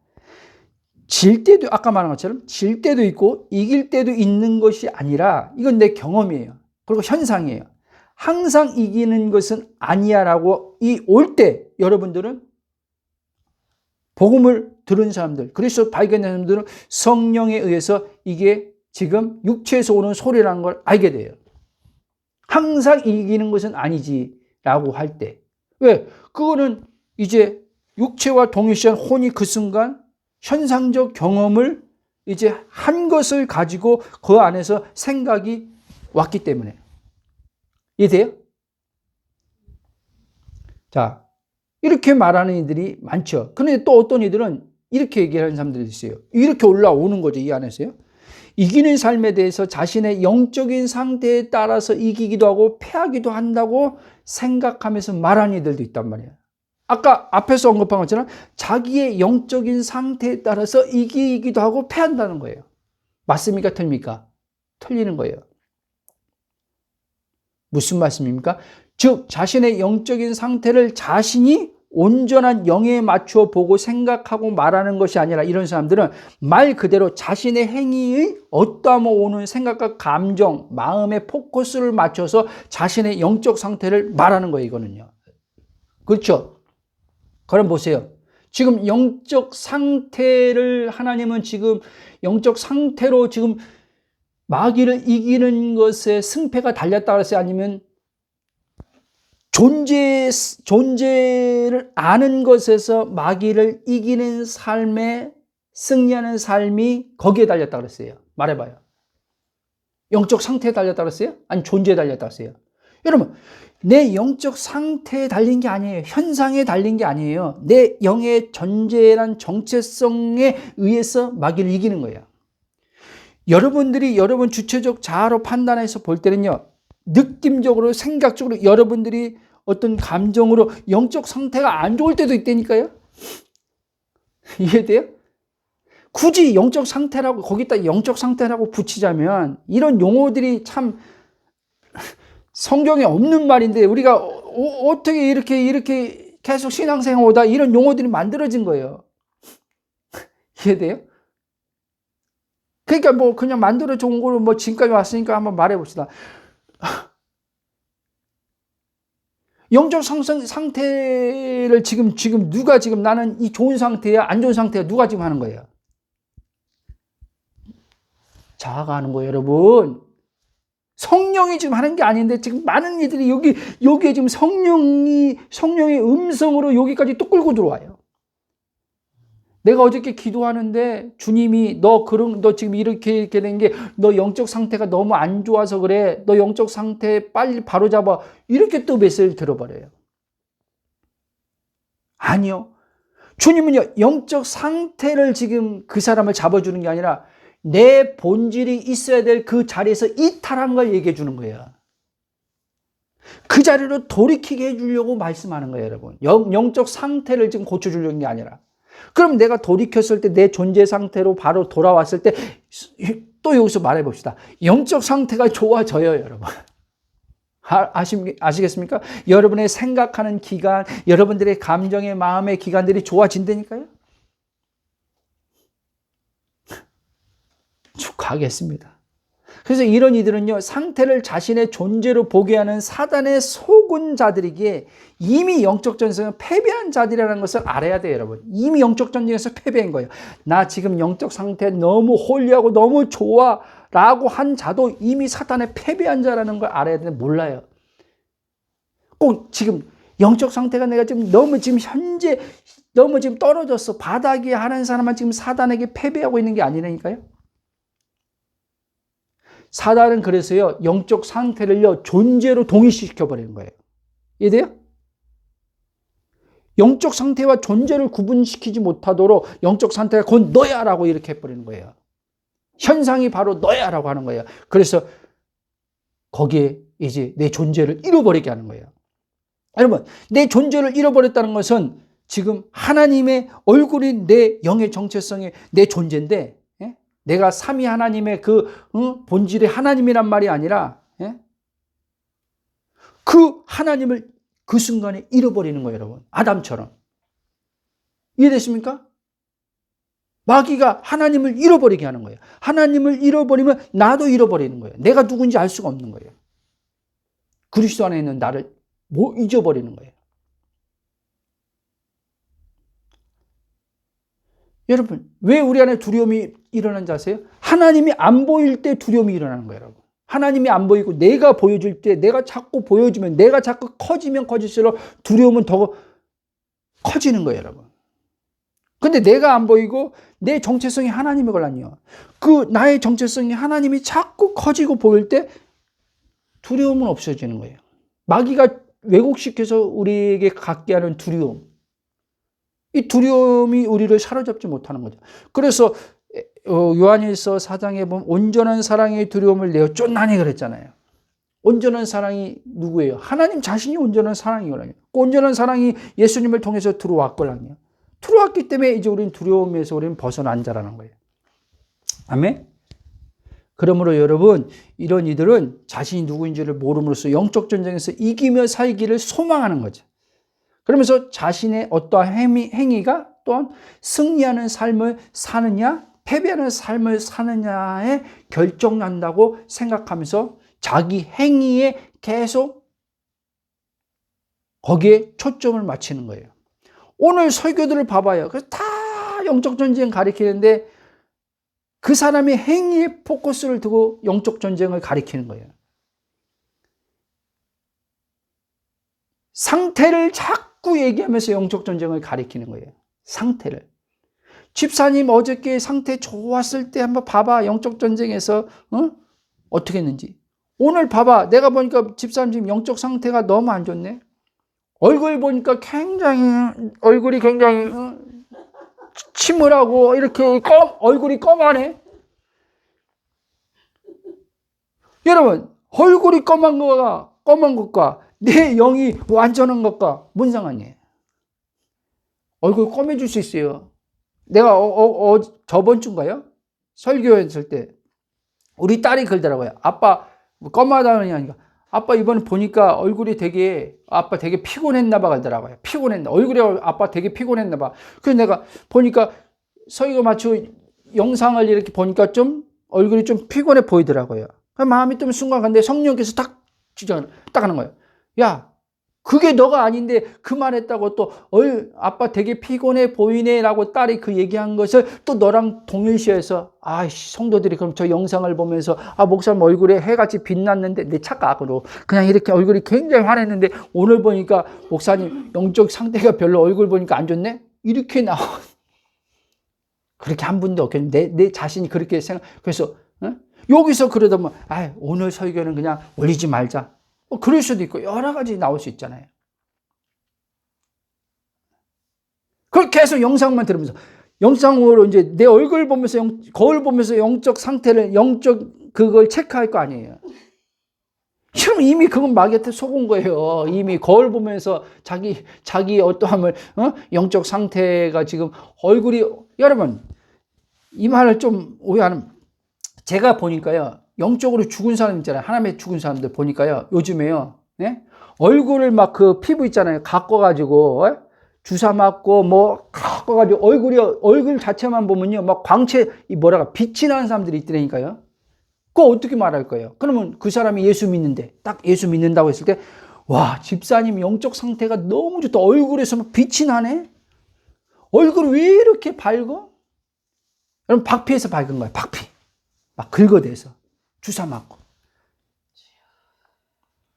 질 때도, 아까 말한 것처럼 질 때도 있고 이길 때도 있는 것이 아니라 이건 내 경험이에요. 그리고 현상이에요. 항상 이기는 것은 아니야 라고 올 때 여러분들은, 복음을 들은 사람들, 그리스도 발견된 사람들은 성령에 의해서 이게 지금 육체에서 오는 소리라는 걸 알게 돼요. 항상 이기는 것은 아니지라고 할 때. 왜? 그거는 이제 육체와 동일시한 혼이 그 순간 현상적 경험을 이제 한 것을 가지고 그 안에서 생각이 왔기 때문에. 이해돼요? 자, 이렇게 말하는 이들이 많죠. 그런데 또 어떤 이들은 이렇게 얘기하는 사람들이 있어요. 이렇게 올라오는 거죠, 이 안에서요. 이기는 삶에 대해서 자신의 영적인 상태에 따라서 이기기도 하고 패하기도 한다고 생각하면서 말하는 이들도 있단 말이에요. 아까 앞에서 언급한 것처럼 자기의 영적인 상태에 따라서 이기기도 하고 패한다는 거예요. 맞습니까? 틀립니까? 틀리는 거예요. 무슨 말씀입니까? 즉 자신의 영적인 상태를 자신이 온전한 영에 맞추어 보고 생각하고 말하는 것이 아니라, 이런 사람들은 말 그대로 자신의 행위의 어떠함에 오는 생각과 감정, 마음의 포커스를 맞춰서 자신의 영적 상태를 말하는 거예요. 이거는요. 그렇죠? 그럼 보세요. 지금 영적 상태를 하나님은 지금 영적 상태로 지금 마귀를 이기는 것에 승패가 달렸다 그랬어요? 아니면 존재를 아는 것에서 마귀를 이기는 삶에 승리하는 삶이 거기에 달렸다 그랬어요? 말해봐요. 영적 상태에 달렸다 그랬어요? 아니 존재에 달렸다 그랬어요? 여러분, 내 영적 상태에 달린 게 아니에요. 현상에 달린 게 아니에요. 내 영의 존재란 정체성에 의해서 마귀를 이기는 거예요. 여러분들이 여러분 주체적 자아로 판단해서 볼 때는요, 느낌적으로, 생각적으로 여러분들이 어떤 감정으로 영적 상태가 안 좋을 때도 있다니까요. 이해돼요? 굳이 영적 상태라고, 거기다 영적 상태라고 붙이자면, 이런 용어들이 참 성경에 없는 말인데 우리가 어떻게 이렇게 계속 신앙생활 오다 이런 용어들이 만들어진 거예요. 이해돼요? 그러니까 뭐 그냥 만들어져 온 거로 뭐 지금까지 왔으니까 한번 말해봅시다. 영적 상태를 지금 누가 지금 나는 이 좋은 상태야, 안 좋은 상태야, 누가 지금 하는 거예요? 자아가 하는 거예요, 여러분. 성령이 지금 하는 게 아닌데 지금 많은 이들이 여기에 지금 성령의 음성으로 여기까지 또 끌고 들어와요. 내가 어저께 기도하는데 주님이 너 지금 이렇게 된 게 너 영적 상태가 너무 안 좋아서 그래. 너 영적 상태 빨리 바로잡아. 이렇게 또 메시지를 들어버려요. 아니요. 주님은요, 영적 상태를 지금 그 사람을 잡아주는 게 아니라 내 본질이 있어야 될 그 자리에서 이탈한 걸 얘기해 주는 거예요. 그 자리로 돌이키게 해주려고 말씀하는 거예요, 여러분. 영적 상태를 지금 고쳐주려는 게 아니라. 그럼 내가 돌이켰을 때 내 존재 상태로 바로 돌아왔을 때 또 여기서 말해봅시다. 영적 상태가 좋아져요, 여러분. 아시겠습니까? 여러분의 생각하는 기간, 여러분들의 감정의 마음의 기간들이 좋아진다니까요. 축하하겠습니다. 그래서 이런 이들은요, 상태를 자신의 존재로 보게 하는 사단의 속은 자들이기에 이미 영적 전쟁에서 패배한 자들이라는 것을 알아야 돼요, 여러분. 이미 영적 전쟁에서 패배한 거예요. 나 지금 영적 상태 너무 홀리하고 너무 좋아 라고 한 자도 이미 사단에 패배한 자라는 걸 알아야 되는데 몰라요. 꼭 지금 영적 상태가 내가 지금 너무 지금 현재 너무 지금 떨어졌어, 바닥에 하는 사람만 지금 사단에게 패배하고 있는 게 아니라니까요. 사단은 그래서요, 영적 상태를요, 존재로 동일시켜버리는 거예요. 이해돼요? 영적 상태와 존재를 구분시키지 못하도록 영적 상태가 곧 너야 라고 이렇게 해버리는 거예요. 현상이 바로 너야 라고 하는 거예요. 그래서 거기에 이제 내 존재를 잃어버리게 하는 거예요. 여러분, 내 존재를 잃어버렸다는 것은 지금 하나님의 얼굴이 내 영의 정체성이 내 존재인데, 내가 삼위 하나님의 그 본질이 하나님이란 말이 아니라 그 하나님을 그 순간에 잃어버리는 거예요, 여러분. 아담처럼. 이해되십니까? 마귀가 하나님을 잃어버리게 하는 거예요. 하나님을 잃어버리면 나도 잃어버리는 거예요. 내가 누군지 알 수가 없는 거예요. 그리스도 안에 있는 나를 잊어버리는 거예요. 여러분, 왜 우리 안에 두려움이 일어나는지 아세요? 하나님이 안 보일 때 두려움이 일어나는 거예요, 여러분. 하나님이 안 보이고 내가 보여줄 때, 내가 자꾸 보여주면, 내가 자꾸 커지면 커질수록 두려움은 더 커지는 거예요, 여러분. 근데 내가 안 보이고 내 정체성이 하나님이거든요. 그 나의 정체성이 하나님이 자꾸 커지고 보일 때 두려움은 없어지는 거예요. 마귀가 왜곡시켜서 우리에게 갖게 하는 두려움. 이 두려움이 우리를 사로잡지 못하는 거죠. 그래서 요한일서 4장에 보면 온전한 사랑의 두려움을 내어 쫓나니 그랬잖아요. 온전한 사랑이 누구예요? 하나님 자신이 온전한 사랑이거든요. 그 온전한 사랑이 예수님을 통해서 들어왔거든요. 들어왔기 때문에 이제 우리는 두려움에서 우리는 벗어난 자라는 거예요. 아멘? 그러므로 여러분, 이런 이들은 자신이 누구인지를 모름으로써 영적 전쟁에서 이기며 살기를 소망하는 거죠. 그러면서 자신의 어떠한 행위가 또한 승리하는 삶을 사느냐, 패배하는 삶을 사느냐에 결정난다고 생각하면서 자기 행위에 계속 거기에 초점을 맞추는 거예요. 오늘 설교들을 봐봐요. 그래서 다 영적 전쟁 가리키는데 그 사람의 행위에 포커스를 두고 영적 전쟁을 가리키는 거예요. 상태를 자꾸 얘기하면서 영적 전쟁을 가리키는 거예요. 상태를. 집사님 어저께 상태 좋았을 때 한번 봐봐. 영적 전쟁에서 어떻게 했는지. 오늘 봐봐. 내가 보니까 집사님 지금 영적 상태가 너무 안 좋네. 얼굴 보니까 얼굴이 굉장히 침울하고 이렇게 얼굴이 검하네. 여러분, 얼굴이 검은 것과 내 영이 완전한 것과 뭔 상관이에요? 얼굴 검해줄 수 있어요. 내가 저번 주인가요? 설교했을 때 우리 딸이 그러더라고요. 아빠 검하다니 하니까 아빠 이번에 보니까 얼굴이 아빠 되게 피곤했나 봐 그러더라고요. 얼굴이 아빠 되게 피곤했나 봐. 그래서 내가 보니까 설교 마치고 영상을 이렇게 보니까 좀 얼굴이 좀 피곤해 보이더라고요. 마음이 좀 순간 갔는데 성령께서 딱 하는 거예요. 야, 그게 너가 아닌데 그 말했다고 또 아빠 되게 피곤해 보이네 라고 딸이 그 얘기한 것을 또 너랑 동일시해서 성도들이 그럼 저 영상을 보면서 목사님 얼굴에 해같이 빛났는데 내 착각으로 그냥 이렇게 얼굴이 굉장히 환했는데 오늘 보니까 목사님 영적 상태가 별로 얼굴 보니까 안 좋네? 이렇게 나와. 그렇게 한 분도 없겠는데 내 자신이 그렇게 그래서 여기서 그러다 보면 오늘 설교는 그냥 올리지 말자. 그럴 수도 있고 여러 가지 나올 수 있잖아요. 그걸 계속 영상만 들으면서 영상으로 이제 내 얼굴 보면서 거울 보면서 영적 상태를 그걸 체크할 거 아니에요. 그럼 이미 그건 마귀한테 속은 거예요. 이미 거울 보면서 자기 어떠함을 영적 상태가 지금 얼굴이 여러분 이 말을 좀 오해하는 제가 보니까요. 영적으로 죽은 사람 있잖아요. 하나님의 죽은 사람들 보니까요. 요즘에요. 네? 얼굴을 막 그 피부 있잖아요. 가꿔가지고 주사 맞고 뭐 가꿔가지고 얼굴 자체만 보면요. 막 빛이 나는 사람들이 있더라니까요. 그거 어떻게 말할 거예요? 그러면 그 사람이 예수 믿는데 딱 예수 믿는다고 했을 때 와 집사님 영적 상태가 너무 좋다. 얼굴에서 막 빛이 나네. 얼굴 왜 이렇게 밝어? 여러분 박피해서 밝은 거예요. 박피. 막 긁어대서 주사 맞고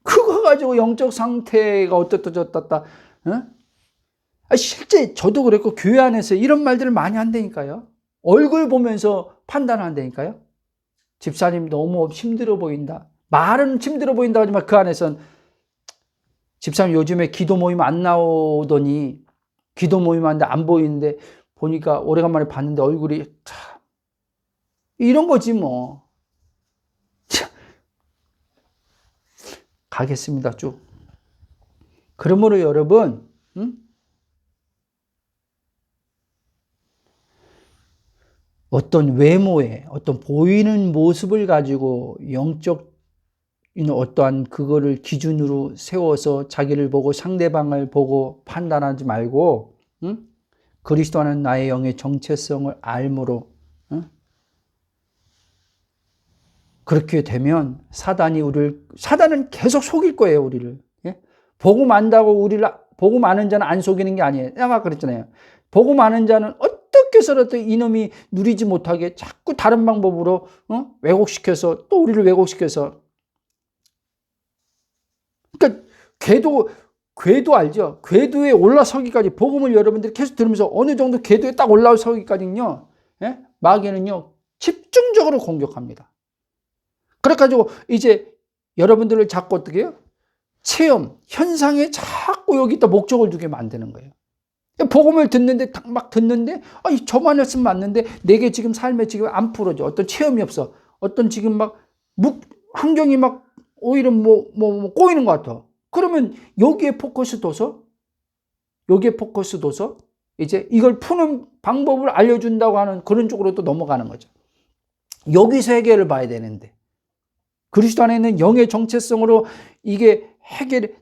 그거 가지고 영적 상태가 어떻다 실제 저도 그랬고 교회 안에서 이런 말들을 많이 한다니까요. 얼굴 보면서 판단한다니까요. 집사님 너무 힘들어 보인다. 말은 힘들어 보인다 하지만 그 안에선 집사님 요즘에 기도 모임 안 나오더니 기도 모임 하는데 안 보이는데 보니까 오래간만에 봤는데 얼굴이 참 이런 거지 뭐. 가겠습니다. 쭉. 그러므로 여러분 어떤 외모에 어떤 보이는 모습을 가지고 영적 어떠한 그거를 기준으로 세워서 자기를 보고 상대방을 보고 판단하지 말고 그리스도 안은 나의 영의 정체성을 알므로 그렇게 되면 사단은 계속 속일 거예요, 우리를. 예? 복음 안다고 복음 아는 자는 안 속이는 게 아니에요. 아까 그랬잖아요. 복음 아는 자는 어떻게 해서라도 이놈이 누리지 못하게 자꾸 다른 방법으로 왜곡시켜서 또 우리를 왜곡시켜서. 그러니까 궤도 알죠? 궤도에 올라서기까지 복음을 여러분들이 계속 들으면서 어느 정도 궤도에 딱 올라서기까지는요. 예? 마귀는요. 집중적으로 공격합니다. 그래가지고 이제 여러분들을 자꾸 어떻게 해요? 체험, 현상에 자꾸 여기다 목적을 두게 만드는 거예요. 복음을 듣는데 막 듣는데 저 말씀 맞는데 내게 지금 삶에 지금 안 풀어져. 어떤 체험이 없어. 어떤 지금 막 환경이 막 오히려 꼬이는 것 같아. 그러면 여기에 포커스 둬서 이제 이걸 푸는 방법을 알려준다고 하는 그런 쪽으로 또 넘어가는 거죠. 여기서 해결을 봐야 되는데 그리스도 안에 있는 영의 정체성으로 이게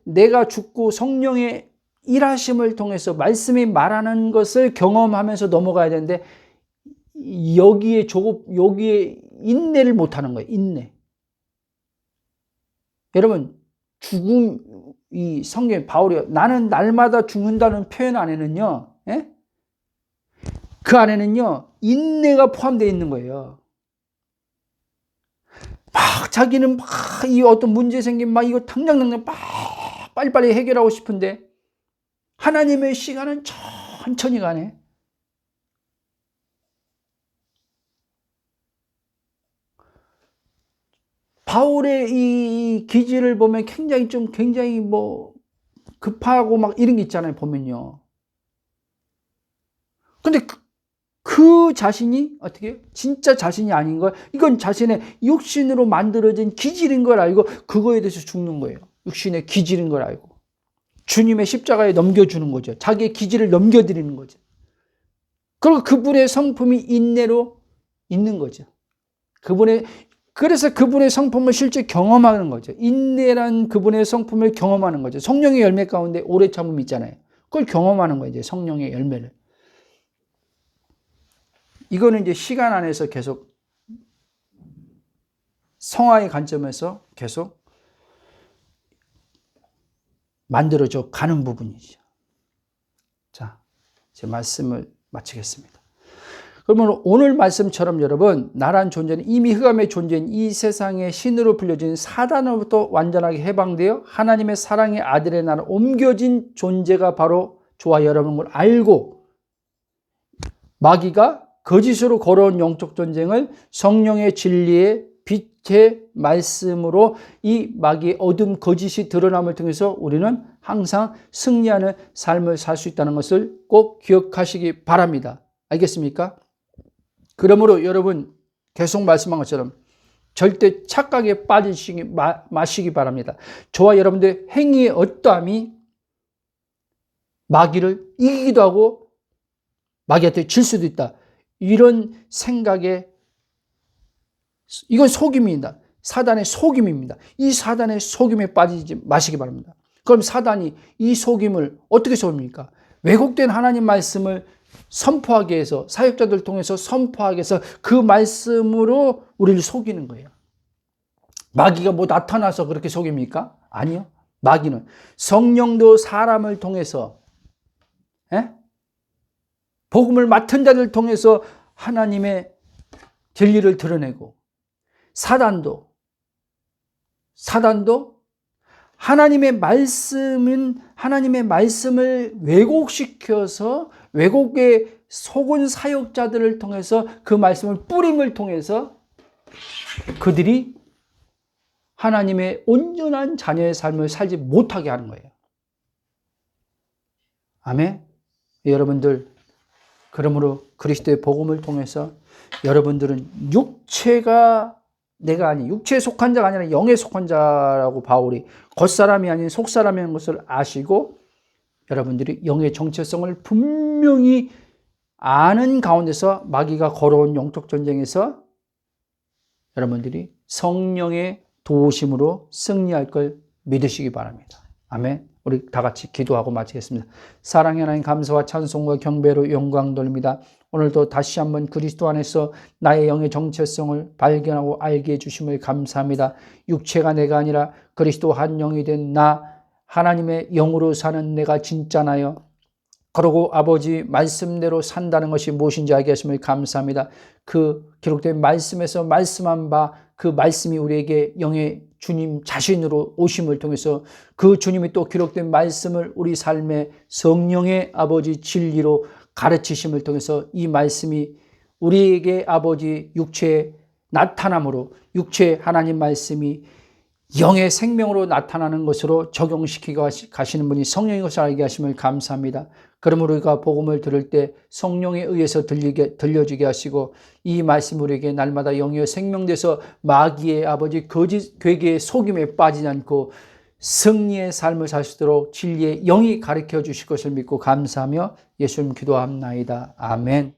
내가 죽고 성령의 일하심을 통해서 말씀이 말하는 것을 경험하면서 넘어가야 되는데 여기에 인내를 못하는 거예요. 인내. 여러분 이 성경 바울이 나는 날마다 죽는다는 표현 안에는요, 그 안에는요 인내가 포함되어 있는 거예요. 막 자기는 막 이 어떤 문제 생기면 막 이거 당장 막 빨리빨리 해결하고 싶은데 하나님의 시간은 천천히 가네. 바울의 이 기질을 보면 굉장히 급하고 막 이런 게 있잖아요, 보면요. 근데 그 자신이 어떻게 진짜 자신이 아닌 걸, 이건 자신의 육신으로 만들어진 기질인 걸 알고 그거에 대해서 죽는 거예요. 육신의 기질인 걸 알고 주님의 십자가에 넘겨주는 거죠. 자기의 기질을 넘겨드리는 거죠. 그리고 그분의 성품이 인내로 있는 거죠. 그래서 그분의 성품을 실제 경험하는 거죠. 인내란 그분의 성품을 경험하는 거죠. 성령의 열매 가운데 오래 참음이 있잖아요. 그걸 경험하는 거예요. 이제 성령의 열매를. 이거는 이제 시간 안에서 계속 성화의 관점에서 계속 만들어져 가는 부분이죠. 자, 제 말씀을 마치겠습니다. 그러면 오늘 말씀처럼 여러분, 나란 존재는 이미 흑암의 존재인 이 세상의 신으로 불려진 사단으로부터 완전하게 해방되어 하나님의 사랑의 아들의 나라로 옮겨진 존재가 바로 저와 여러분인 걸 알고 마귀가 거짓으로 걸어온 영적 전쟁을 성령의 진리의 빛의 말씀으로 이 마귀의 어둠 거짓이 드러남을 통해서 우리는 항상 승리하는 삶을 살 수 있다는 것을 꼭 기억하시기 바랍니다. 알겠습니까? 그러므로 여러분 계속 말씀한 것처럼 절대 착각에 빠지시기 마시기 바랍니다. 저와 여러분들의 행위의 어떠함이 마귀를 이기기도 하고 마귀한테 질 수도 있다. 이런 생각에 이건 속임입니다. 사단의 속임입니다. 이 사단의 속임에 빠지지 마시기 바랍니다. 그럼 사단이 이 속임을 어떻게 속입니까? 왜곡된 하나님 말씀을 선포하게 해서 사역자들 통해서 선포하게 해서 그 말씀으로 우리를 속이는 거예요. 마귀가 나타나서 그렇게 속입니까? 아니요. 마귀는 성령도 사람을 통해서 복음을 맡은 자를 통해서 하나님의 진리를 드러내고 사단도 하나님의 말씀을 왜곡시켜서 왜곡에 속은 사역자들을 통해서 그 말씀을 뿌림을 통해서 그들이 하나님의 온전한 자녀의 삶을 살지 못하게 하는 거예요. 아멘. 여러분들 그러므로 그리스도의 복음을 통해서 여러분들은 육체가 내가 아닌 육체에 속한 자가 아니라 영에 속한 자라고 바울이 겉사람이 아닌 속사람이라는 것을 아시고 여러분들이 영의 정체성을 분명히 아는 가운데서 마귀가 걸어온 영적 전쟁에서 여러분들이 성령의 도우심으로 승리할 걸 믿으시기 바랍니다. 아멘. 우리 다 같이 기도하고 마치겠습니다. 사랑의 하나님 감사와 찬송과 경배로 영광 돌립니다. 오늘도 다시 한번 그리스도 안에서 나의 영의 정체성을 발견하고 알게 해주심을 감사합니다. 육체가 내가 아니라 그리스도 한 영이 된 나 하나님의 영으로 사는 내가 진짜나요? 그러고 아버지 말씀대로 산다는 것이 무엇인지 알게 하심을 감사합니다. 그 기록된 말씀에서 말씀한 바 그 말씀이 우리에게 영의 주님 자신으로 오심을 통해서 그 주님이 또 기록된 말씀을 우리 삶의 성령의 아버지 진리로 가르치심을 통해서 이 말씀이 우리에게 아버지 육체에 나타남으로 육체 하나님 말씀이 영의 생명으로 나타나는 것으로 적용시키고 가시는 분이 성령인 것을 알게 하심을 감사합니다. 그러므로 우리가 복음을 들을 때 성령에 의해서 들려지게 하시고 이 말씀 우리에게 날마다 영의 생명돼서 마귀의 아버지 거짓 괴계의 속임에 빠지지 않고 승리의 삶을 살 수 있도록 진리의 영이 가르쳐 주실 것을 믿고 감사하며 예수님 기도합나이다. 아멘.